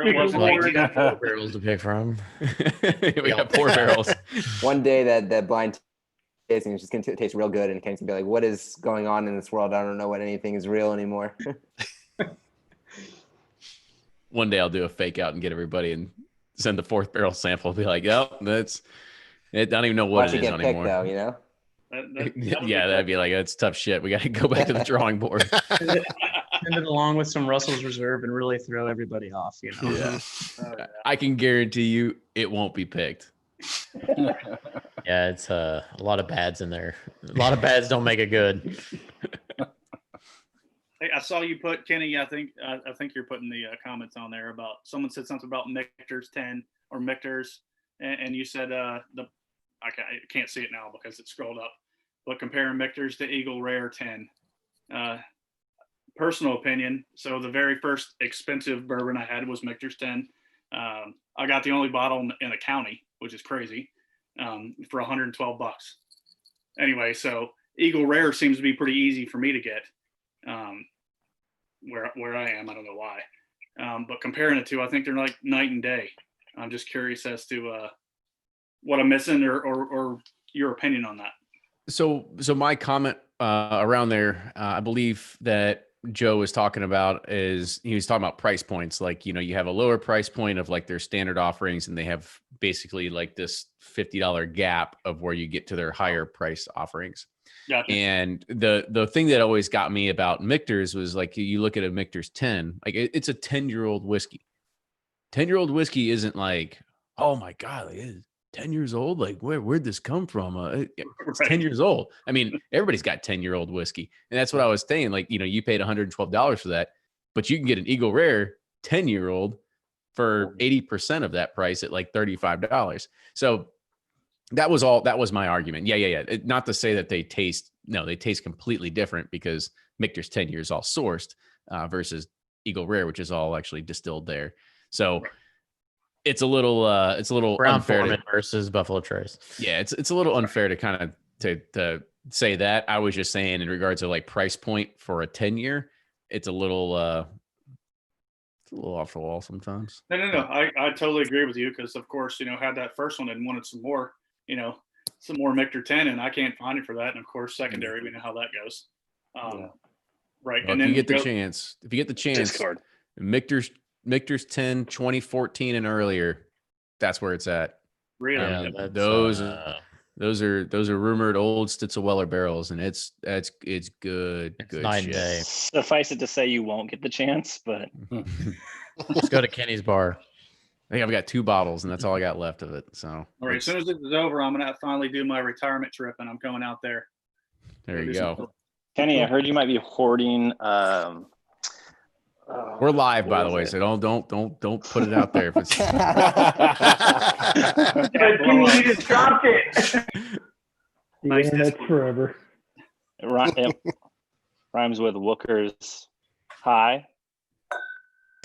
S9: it wasn't
S3: Like,
S9: 18.
S3: barrels to pick from.
S1: We got 4 barrels.
S4: One day that blind tasting is just going to taste real good, and Ken's going to be like, what is going on in this world? I don't know what anything is real anymore.
S1: One day I'll do a fake out and get everybody and send the 4th barrel sample. Be like, yep, it. I don't even know what
S4: Watch
S1: it is
S4: get
S1: anymore.
S4: picked, though, you know?
S1: Yeah, that'd be like, that's tough shit. We got to go back to the drawing board.
S8: Send it along with some Russell's Reserve and really throw everybody off,
S1: Yeah. I can guarantee you it won't be picked.
S3: Yeah, it's a lot of bads in there. A lot of bads don't make it good.
S9: Hey, I saw you put Kenny. I think you're putting the comments on there about someone said something about Michter's 10 or Michter's, and you said I can't see it now because it scrolled up, but comparing Michter's to Eagle Rare 10. Personal opinion. So the very first expensive bourbon I had was Michter's 10. I got the only bottle in the county, which is crazy, for $112. Anyway, so Eagle Rare seems to be pretty easy for me to get. Where I am, I don't know why. But comparing the two, I think they're like night and day. I'm just curious as to what I'm missing or your opinion on that.
S1: So my comment around there, I believe that Joe was talking about is he was talking about price points. Like, you know, you have a lower price point of like their standard offerings, and they have basically like this $50 gap of where you get to their higher price offerings.
S9: Gotcha.
S1: And the thing that always got me about Michter's was like, you look at a Michter's 10, like it's a 10-year-old whiskey. 10-year-old whiskey isn't like, oh my God, like, it's 10 years old. Like where'd this come from? It's 10 years old. I mean, everybody's got 10-year-old whiskey. And that's what I was saying. Like, you know, you paid $112 for that, but you can get an Eagle Rare 10-year-old for 80% of that price at like $35. So that was my argument. Yeah. Not to say that they taste completely different, because Michter's 10 years all sourced versus Eagle Rare, which is all actually distilled there. So it's a little
S3: Brown
S1: unfair
S3: versus Buffalo Trace.
S1: Yeah, it's a little unfair to kind of to say that. I was just saying in regards to like price point for a 10-year, it's a little off the wall sometimes.
S9: No. I totally agree with you, because of course, you know, had that first one and wanted some more, you know, some more Michter 10, and I can't find it for that. And of course, secondary, we know how that goes. Right.
S1: Well,
S9: and
S1: if
S9: then
S1: you get the chance,
S2: Discord.
S1: Michter's 10, 2014 and earlier, that's where it's at.
S9: Really?
S3: Yeah,
S1: Those are rumored old Stitzelweller barrels, and it's good
S3: night
S1: shit.
S3: and day.
S2: Suffice it to say, you won't get the chance, but
S3: Let's go to Kenny's bar.
S1: I think I've got 2 bottles, and that's all I got left of it. So
S9: all right, as soon as this is over, I'm gonna finally do my retirement trip, and I'm going out there.
S1: there you go.
S2: Kenny, I heard you might be hoarding.
S1: We're live, by the way, so don't put it out there if it's.
S6: Kenny, you just dropped it.
S9: Nice
S5: Yeah, that's
S9: Discord.
S5: forever.
S2: It rhymes with Wooker's high.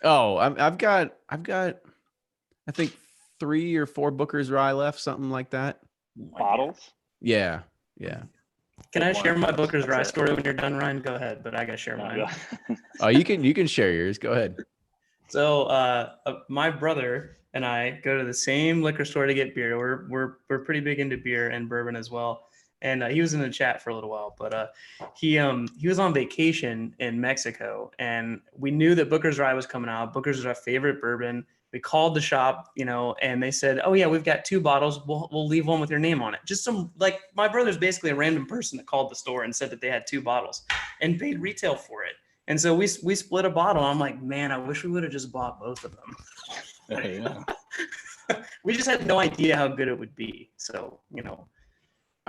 S1: Oh, I've got I think 3 or 4 Booker's Rye left, something like that.
S2: Bottles.
S1: Yeah.
S8: Can I share my Booker's Rye story when you're done, Ryan? Go ahead, but I gotta share mine.
S1: Oh, you can share yours. Go ahead.
S8: So my brother and I go to the same liquor store to get beer. We're pretty big into beer and bourbon as well. And he was in the chat for a little while, but he was on vacation in Mexico, and we knew that Booker's Rye was coming out. Booker's is our favorite bourbon. We called the shop, you know, and they said, "Oh yeah, we've got 2 bottles. We'll leave one with your name on it." Just some, like, my brother's basically a random person that called the store and said that they had 2 bottles and paid retail for it. And so we split a bottle. I'm like, man, I wish we would have just bought both of them.
S10: Yeah.
S8: We just had no idea how good it would be. So, you know.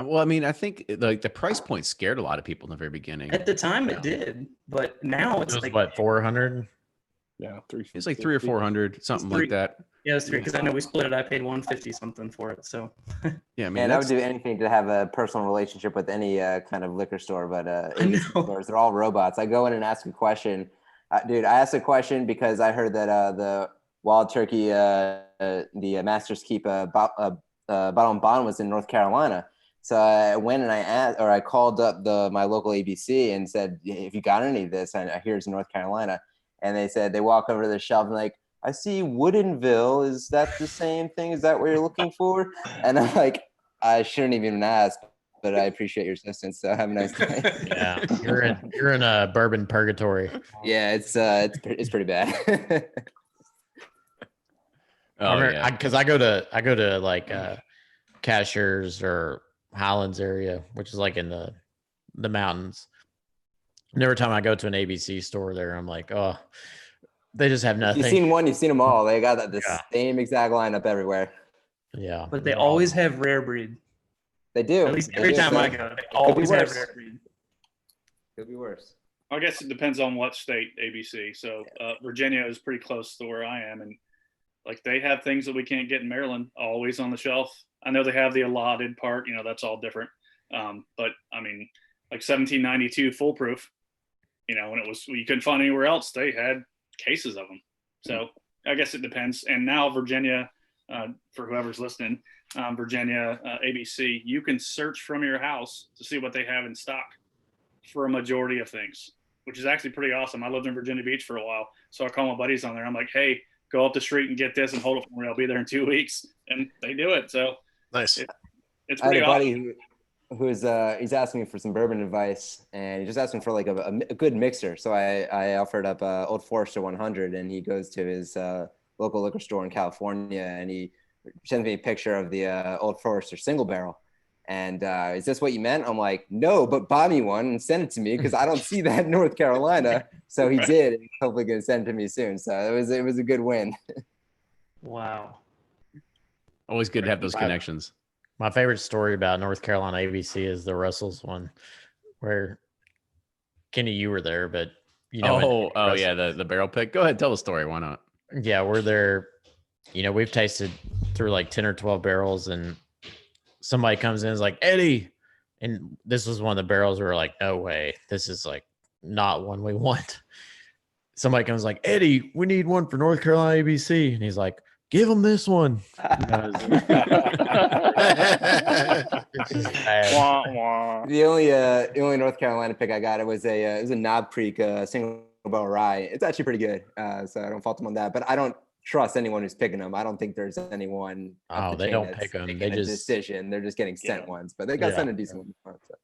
S1: Well, I mean, I think like the price point scared a lot of people in the very beginning.
S8: At the time it did, but now it's
S3: It was
S8: like
S3: what, 400?
S10: Yeah,
S1: It's like 300 or 400, something like that.
S8: Yeah, it's 3 because I know we split it. I paid 150 something for it. So
S1: Yeah, I mean,
S4: And I would do anything to have a personal relationship with any kind of liquor store, but ABC stores, they're all robots. I go in and ask a question. Dude, I asked a question because I heard that the Wild Turkey, the Masters Keep Bottle and Bond was in North Carolina. So I went and I asked, or I called up my local ABC and said, if you got any of this, I hear it's in North Carolina. And they said, they walk over to the shelf and like, I see Woodinville. Is that the same thing? Is that what you're looking for? And I'm like, I shouldn't even ask, but I appreciate your assistance. So have a nice day.
S3: Yeah, you're in a bourbon purgatory.
S4: Yeah, it's pretty bad.
S3: Because I go to like Cashiers or Highlands area, which is like in the mountains. And every time I go to an ABC store there, I'm like, oh, they just have nothing.
S4: You've seen one, you've seen them all. They got the same exact lineup everywhere.
S3: Yeah.
S8: But they always have rare breed.
S4: They do.
S8: At least every time I go, they always have rare breed.
S4: Could be worse.
S9: I guess it depends on what state ABC. So Virginia is pretty close to where I am, and like they have things that we can't get in Maryland always on the shelf. I know they have the allotted part, you know, that's all different. But I mean, like 1792 foolproof, you know, when you couldn't find anywhere else, they had cases of them. So I guess it depends. And now Virginia, for whoever's listening, Virginia, ABC, you can search from your house to see what they have in stock for a majority of things, which is actually pretty awesome. I lived in Virginia Beach for a while. So I call my buddies on there. I'm like, hey, go up the street and get this and hold it for me. I'll be there in 2 weeks. And they do it. So
S7: Nice.
S9: it's
S4: I had
S9: pretty
S4: a
S9: awesome.
S4: buddy who's he's asking me for some bourbon advice, and he just asking for like a good mixer. So I offered up Old Forester 100, and he goes to his local liquor store in California, and he sends me a picture of the Old Forester single barrel. And is this what you meant? I'm like, no, but buy me one and send it to me because I don't see that in North Carolina. So he did, and he's hopefully going to send it to me soon. So it was a good win.
S8: Wow.
S1: Always good to have those connections.
S3: My favorite story about North Carolina ABC is the Russells one, where Kenny, you were there, but you know.
S1: Yeah, the barrel pick. Go ahead, tell the story. Why not?
S3: Yeah, we're there. You know, we've tasted through like 10 or 12 barrels, and somebody comes in and is like, Eddie. And this was one of the barrels where we're like, no way. This is like not one we want. Somebody comes like, Eddie, we need one for North Carolina ABC. And he's like, give him this one.
S2: Wah, wah.
S4: The only North Carolina pick I got, it was a Knob Creek single barrel rye. It's actually pretty good. So I don't fault them on that, but I don't trust anyone who's picking them. I don't think there's anyone.
S3: Oh, they don't pick them. They just
S4: decision. They're just getting sent ones, but they got sent a decent one. So.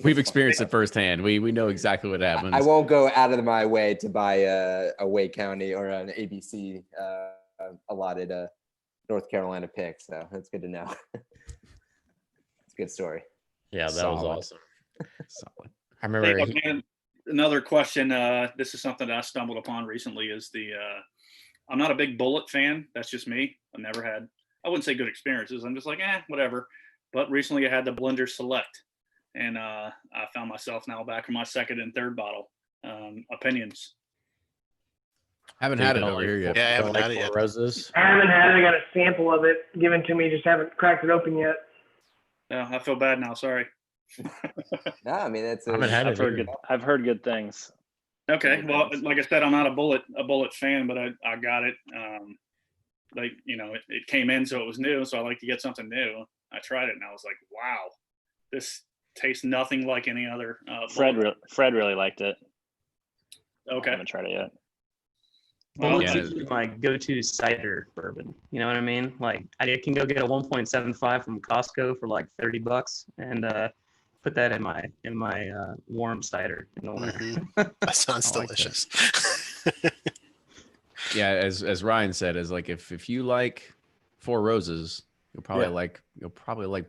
S1: We've experienced it firsthand. We know exactly what happens.
S4: I won't go out of my way to buy a Wake County or an ABC allotted North Carolina pick. So that's good to know. It's a good story.
S3: Yeah, that was awesome.
S1: Solid.
S3: I remember.
S9: Hey, man, another question. This is something that I stumbled upon recently. Is I'm not a big Bullet fan. That's just me. I wouldn't say good experiences. I'm just like, whatever. But recently I had the Blender Select. And I found myself now back in my second and third bottle. Opinions.
S1: Haven't had it over here yet.
S7: Yeah, I haven't had it yet.
S3: Roses.
S6: I haven't had it. I got a sample of it given to me. Just haven't cracked it open yet.
S9: Yeah, I feel bad now. Sorry.
S4: No, I mean that's.
S2: I've heard good things.
S9: Okay, well, like I said, I'm not a bullet fan, but I got it. It came in, so it was new. So I like to get something new. I tried it, and I was like, wow, this tastes nothing like any other.
S2: Fred really liked it.
S9: Okay,
S2: I haven't tried it yet.
S8: Well, it's my go-to cider bourbon. You know what I mean? Like I can go get a 1.75 from Costco for like $30 and put that in my warm cider in the winter.
S7: Mm-hmm. That sounds delicious.
S1: Yeah, as Ryan said, is like if you like Four Roses, you'll probably like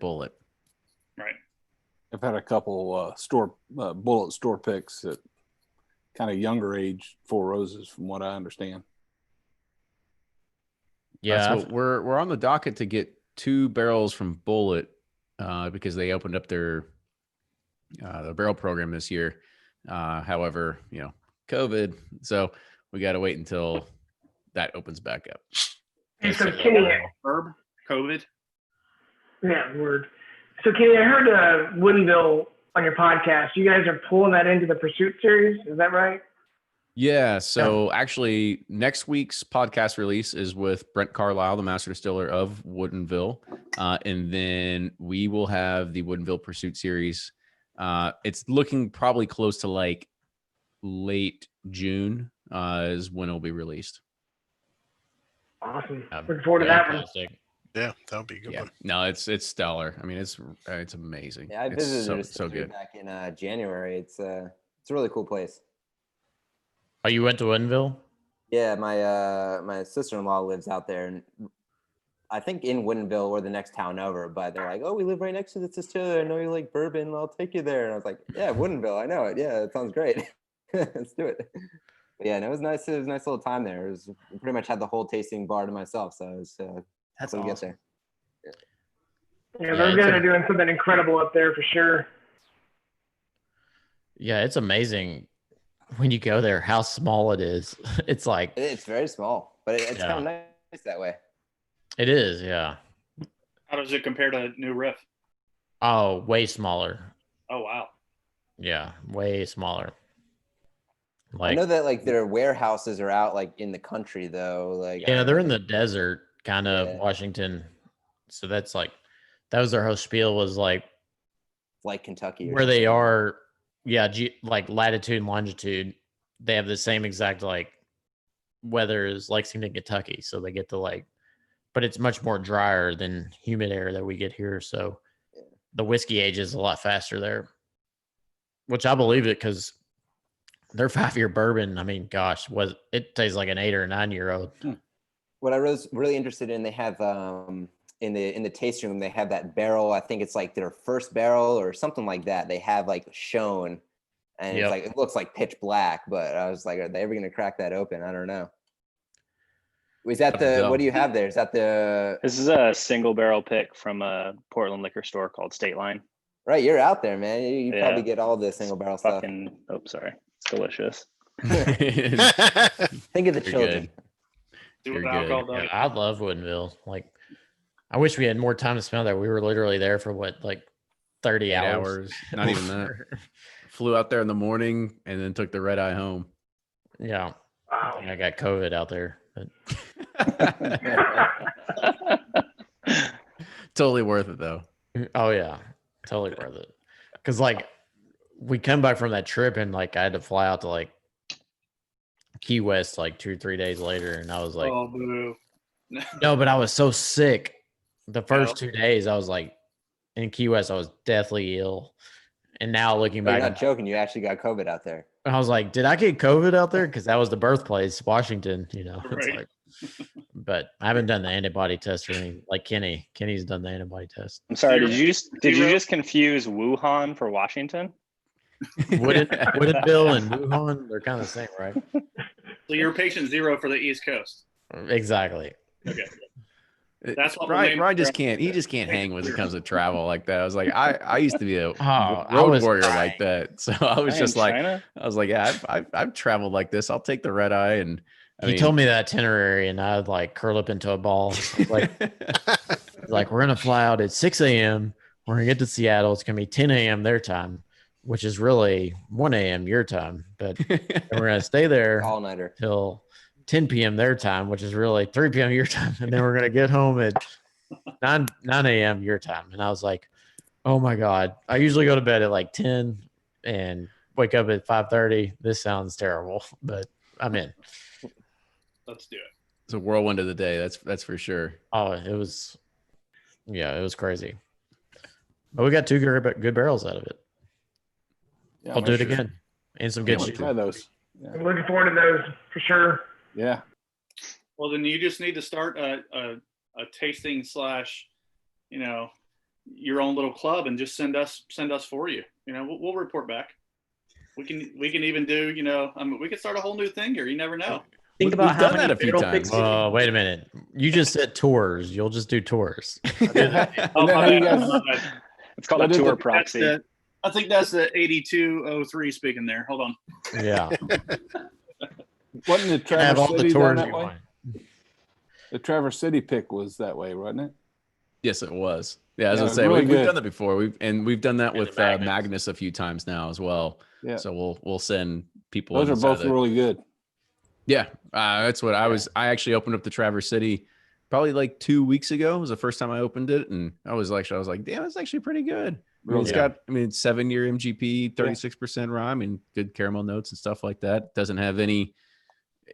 S1: Bullet.
S9: Right.
S10: I've had a couple Bullet store picks at kind of younger age Four Roses, from what I understand.
S1: Yeah, so we're on the docket to get 2 barrels from Bullet because they opened up their barrel program this year. However, COVID, so we got to wait until that opens back up.
S6: Hey, so Kenny,
S9: COVID.
S6: Yeah, word. So Kenny, I heard Woodinville on your podcast. You guys are pulling that into the Pursuit series. Is that right?
S1: Yeah. So actually, next week's podcast release is with Brent Carlisle, the master distiller of Woodinville, and then we will have the Woodinville Pursuit series. It's looking probably close to like late June is when it'll be released.
S6: Awesome. Looking forward to that one.
S7: Yeah, that would be a good one.
S1: No, it's stellar. I mean, it's amazing.
S4: Yeah, I visited it
S1: so good
S4: back in January. It's a really cool place.
S3: Oh, you went to Woodinville?
S4: Yeah, my sister-in-law lives out there, and I think in Woodinville or the next town over. But they're like, "Oh, we live right next to the distillery. I know you like bourbon. I'll take you there." And I was like, "Yeah, Woodinville. I know it. Yeah, it sounds great. Let's do it." But yeah, and it was nice. It was a nice little time there. I pretty much had the whole tasting bar to myself, so it was
S8: that's
S4: cool to
S8: awesome.
S4: get there.
S6: Yeah, those guys are doing something incredible up there for sure.
S3: Yeah, it's amazing when you go there how small it is. It's like
S4: it's very small, but it's kind of nice that way.
S3: It is, yeah.
S9: How does it compare to New Riff?
S3: Oh, way smaller.
S9: Oh wow.
S3: Yeah, way smaller.
S4: Like, I know that like their warehouses are out like in the country though. Like
S3: yeah, they're in the desert, kind of Washington. So that's like that was their whole spiel was like
S4: Kentucky
S3: where they are. Yeah, like latitude and longitude, they have the same exact like weather is Lexington, Kentucky, so they get to like, but it's much more drier than humid air that we get here. So the whiskey ages a lot faster there, which I believe it because their 5-year bourbon, I mean, gosh, it tastes like an 8 or 9-year-old.
S4: What I was really interested in, they have in the tasting room, they have that barrel. I think it's like their first barrel or something like that. They have like shown, and it's like it looks like pitch black. But I was like, are they ever going to crack that open? I don't know. Is that what do you have there? Is that the?
S2: This is a single barrel pick from a Portland liquor store called State Line.
S4: Right, you're out there, man. You probably get all the single barrel stuff.
S2: Oh, sorry, it's delicious.
S4: Think of the children.
S3: You're good. Yeah, I love Woodinville. Like, I wish we had more time to smell that. We were literally there for what, like 30 hours?
S1: Not even that. Flew out there in the morning and then took the red eye home.
S3: Yeah. Wow. I got COVID out there. But...
S1: Totally worth it though.
S3: Oh yeah, totally worth it. Because like we come back from that trip and like I had to fly out to like Key West like 2 or 3 days later, and I was like,
S9: oh boo.
S3: No, but I was so sick. The first 2 days I was like in Key West, I was deathly ill. And now looking back,
S4: you're not joking. You actually got COVID out there.
S3: I was like, did I get COVID out there? Because that was the birthplace, Washington. You know,
S9: Right.
S3: it's like, but I haven't done the antibody test or anything. Like Kenny. Kenny's done the antibody test.
S2: I'm sorry. Did you just confuse Wuhan for Washington?
S3: Woodinville and Wuhan, they're kind of the same, right?
S9: So you're patient 0 for the East Coast.
S3: Exactly.
S9: Okay. That's what
S1: Ryan just can't. He just can't hang when it comes to travel like that. I was like, I used to be a
S3: I
S1: road
S3: was
S1: warrior
S3: dying.
S1: like that. So I was just like,
S2: China?
S1: I was like, yeah, I've traveled like this. I'll take the red eye. And
S3: He told me that itinerary, and I'd like curl up into a ball. Like, we're gonna fly out at 6 a.m. We're gonna get to Seattle. It's gonna be 10 a.m. their time, which is really 1 a.m. your time. But we're gonna stay there
S4: all nighter
S3: till 10 p.m. their time, which is really 3 p.m. your time, and then we're gonna get home at 9 a.m. your time. And I was like, oh my god! I usually go to bed at like 10 and wake up at 5:30. This sounds terrible, but I'm in.
S9: Let's do it.
S1: It's a whirlwind of the day. That's for sure.
S3: Oh, it was crazy. But we got 2 good barrels out of it.
S10: Yeah,
S3: I'll do it again. And some good shit.
S10: Try those.
S6: I'm looking forward to those for sure.
S10: Yeah.
S9: Well, then you just need to start a tasting / your own little club and just send us for you. We'll report back. We can even do, we could start a whole new thing here. You never know.
S8: Think about
S1: We've
S8: how
S1: done
S8: many
S1: that a few
S8: barrel
S1: times.
S8: picks.
S3: Oh, wait a minute. You just said tours. You'll just do tours.
S9: Oh, my bad.
S2: It's called a tour proxy.
S9: I think that's the 8203 speaking there. Hold on.
S3: Yeah.
S10: Wasn't the
S3: Have
S10: Traverse
S3: all the
S10: City
S3: tours
S10: that
S3: you
S10: way?
S3: want.
S10: The Traverse City pick was that way, wasn't it?
S1: Yes, it was. Yeah, as
S10: Yeah,
S1: I say,
S10: really
S1: we've
S10: good.
S1: done that before. We've done that
S3: And
S1: with
S3: the Magnus.
S1: Magnus a few times now as well.
S10: Yeah.
S1: So we'll send people.
S10: Those are
S1: inside
S10: both
S1: the-
S10: really good.
S1: Yeah, that's what I was. I actually opened up the Traverse City probably like 2 weeks ago. It was the first time I opened it, and I was like, damn, it's actually pretty good. It's got, 7-year MGP, 36% rye, and good caramel notes and stuff like that. Doesn't have any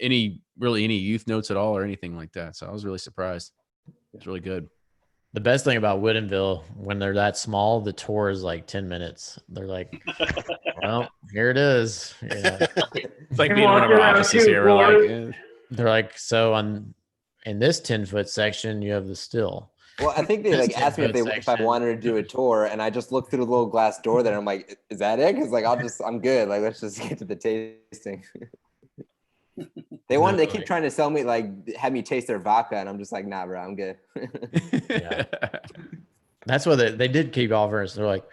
S1: youth notes at all or anything like that. So I was really surprised. It's really good.
S3: The best thing about Woodinville, when they're that small, the tour is like 10 minutes. They're like, well, here it is. Yeah.
S1: It's like being in one of our offices here. We're like, eh.
S3: They're like, so in this 10-foot section, you have the still.
S4: Well, I think they like asked me if I wanted to do a tour, and I just looked through the little glass door there. And I'm like, is that it? Because like I'm good. Like let's just get to the tasting. They keep trying to sell me, like have me taste their vodka, and I'm just like, nah, bro, I'm good.
S3: Yeah. That's what they did keep offering us. They're like,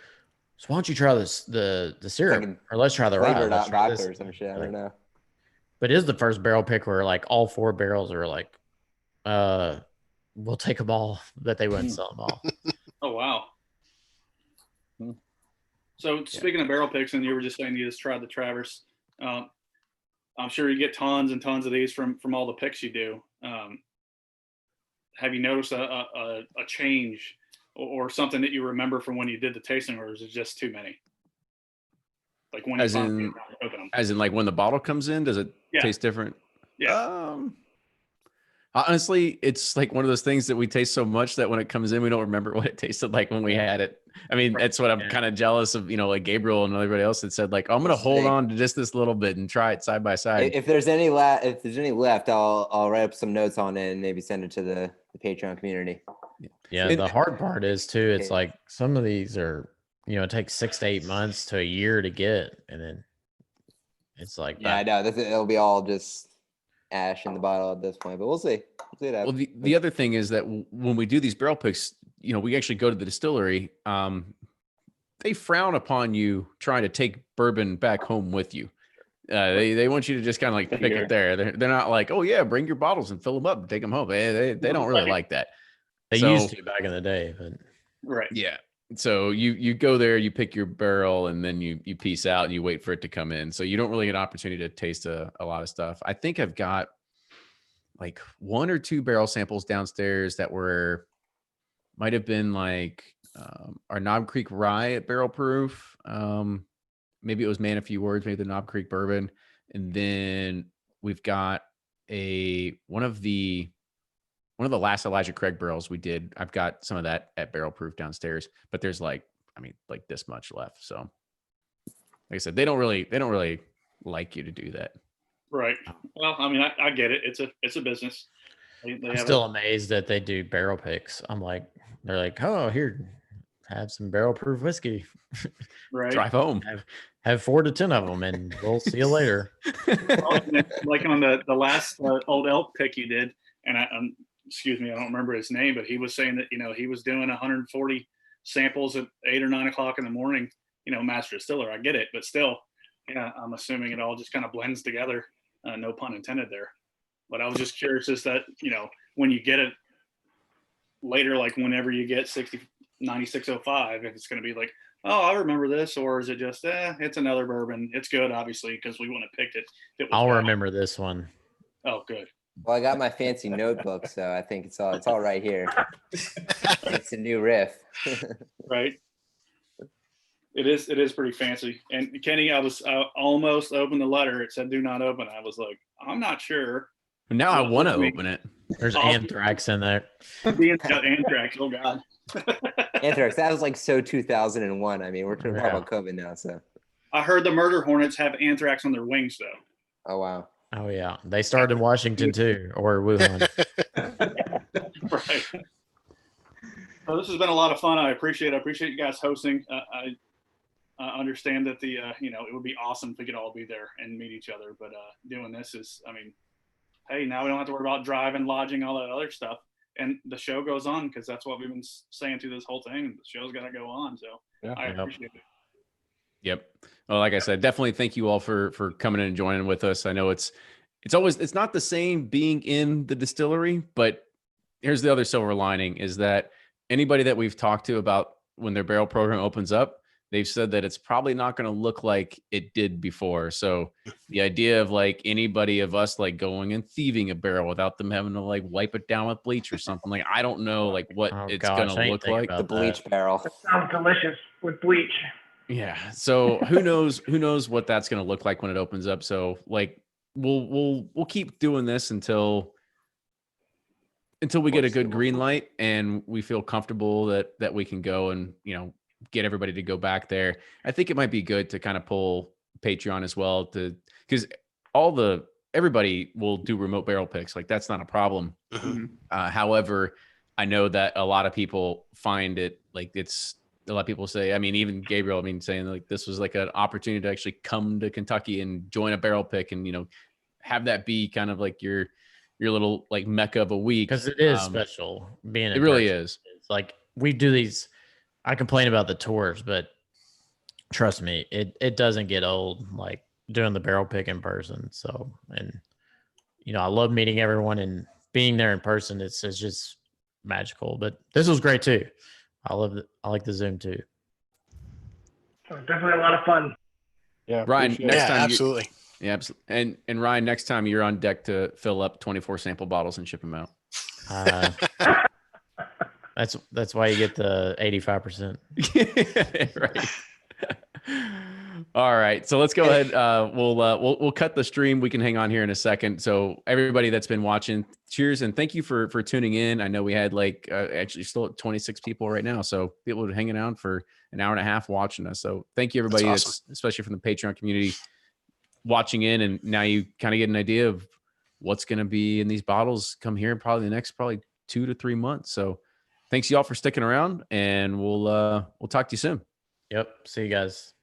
S3: so why don't you try this the syrup,
S4: Like
S3: or let's try the rye.
S4: Flavored
S3: Let's try this.
S4: vodka or some shit. I don't know.
S3: But it is the first barrel pick where like all 4 barrels are like, we'll take them all, that they wouldn't sell them all.
S9: Oh, wow. So speaking of barrel picks, and you were just saying you just tried the Traverse. I'm sure you get tons and tons of these from all the picks you do. Have you noticed a change or something that you remember from when you did the tasting, or is it just too many? Like when
S1: As
S9: you
S1: in-
S9: finally open them.
S1: As in, like when the bottle comes in, does it
S9: Yeah.
S1: taste different?
S9: Yeah.
S1: Honestly, it's like one of those things that we taste so much that when it comes in, we don't remember what it tasted like when we had it. I mean, that's what I'm kind of jealous of, like Gabriel and everybody else that said like, I'm going to hold on to just this little bit and try it side by side.
S4: If there's any left, I'll write up some notes on it and maybe send it to the Patreon community.
S3: Yeah. The hard part is too, it's like some of these are, it takes 6 to 8 months to a year to get. And then it's like,
S4: I know it'll be all just ash in the bottle at this point, but we'll see.
S1: Well, the other thing is that when we do these barrel picks, we actually go to the distillery. They frown upon you trying to take bourbon back home with you. They want you to just kind of like pick it there. They're not like, oh yeah, bring your bottles and fill them up and take them home. They don't really like that.
S3: They used to back in the day, but
S9: right.
S1: Yeah. So you go there, you pick your barrel, and then you peace out and you wait for it to come in. So you don't really get an opportunity to taste a lot of stuff. I think I've got like 1 or 2 barrel samples downstairs that might have been like our Knob Creek Rye at Barrel Proof. Maybe it was Man a Few Words, maybe the Knob Creek Bourbon. And then we've got one of the last Elijah Craig barrels we did. I've got some of that at Barrel Proof downstairs, but there's like this much left. So like I said, they don't really like you to do that.
S9: Right. Well, I mean, I get it. It's a business.
S3: I'm still amazed that they do barrel picks. They're like, oh, here, have some Barrel Proof whiskey.
S9: Right.
S1: Drive home.
S3: Have 4 to 10 of them, and we'll see you later.
S9: Like on the last Old Elk pick you did, and excuse me, I don't remember his name, but he was saying that he was doing 140 samples at 8 or 9 o'clock in the morning. Master distiller. I get it, but still, yeah, I'm assuming it all just kind of blends together. No pun intended there. But I was just curious as that, when you get it later, like whenever you get 9605, if it's going to be like, oh, I remember this, or is it just, it's another bourbon. It's good, obviously, because we wouldn't have picked it.
S3: I'll remember this one.
S9: Oh, good.
S4: Well, I got my fancy notebook, so I think it's all right here. It's a new riff.
S9: Right. It is pretty fancy. And Kenny, I almost opened the letter. It said, do not open. I was like, I'm not sure.
S1: Now I want to open it.
S3: There's anthrax in there.
S9: Anthrax. Oh God.
S4: Anthrax. That was like so 2001. I mean, we're talking about COVID now. So
S9: I heard the murder hornets have anthrax on their wings, though.
S4: Oh wow.
S3: Oh yeah, they started in Washington too, or Wuhan.
S9: Right. Well, this has been a lot of fun. I appreciate you guys hosting. I understand that it would be awesome if we could all be there and meet each other, but doing this is, I mean, hey, now we don't have to worry about driving, lodging, all that other stuff, and the show goes on because that's what we've been saying through this whole thing. The show's got to go on, so yeah, I appreciate it.
S1: Yep. Well, like I said, definitely thank you all for coming in and joining with us. I know it's not the same being in the distillery, but here's the other silver lining is that anybody that we've talked to about when their barrel program opens up, they've said that it's probably not going to look like it did before. So the idea of like anybody of us like going and thieving a barrel without them having to like wipe it down with bleach or something, like I don't know like what it's going to look like.
S4: The bleach barrel.
S6: That sounds delicious with bleach.
S1: Yeah. So who knows what that's going to look like when it opens up. So like we'll keep doing this until we get a good green light and we feel comfortable that we can go and, get everybody to go back there. I think it might be good to kind of pull Patreon as well because everybody will do remote barrel picks. Like that's not a problem.
S7: Mm-hmm.
S1: However, I know that a lot of people find it like a lot of people say, I mean, even Gabriel, saying like this was like an opportunity to actually come to Kentucky and join a barrel pick and, have that be kind of like your little like mecca of a week.
S3: Because it is special being
S1: it really is.
S3: It's like we do these, I complain about the tours, but trust me, it doesn't get old like doing the barrel pick in person. So, and I love meeting everyone and being there in person. It's just magical, but this was great too. I like the Zoom too.
S6: So definitely a lot of fun.
S10: Yeah,
S1: Ryan, next time
S7: absolutely.
S1: Yeah, absolutely. And Ryan, next time you're on deck to fill up 24 sample bottles and ship them out. That's why you get the 85%. Right. All right, so let's go ahead. We'll cut the stream. We can hang on here in a second. So everybody that's been watching, cheers and thank you for tuning in. I know we had like actually still at 26 people right now, so people are hanging out for an hour and a half watching us. So thank you everybody,
S7: That's awesome.
S1: that's especially from the Patreon community watching in, and now you kind of get an idea of what's going to be in these bottles come here in probably the next 2 to 3 months. So thanks y'all for sticking around, and we'll talk to you soon.
S3: Yep. See you guys.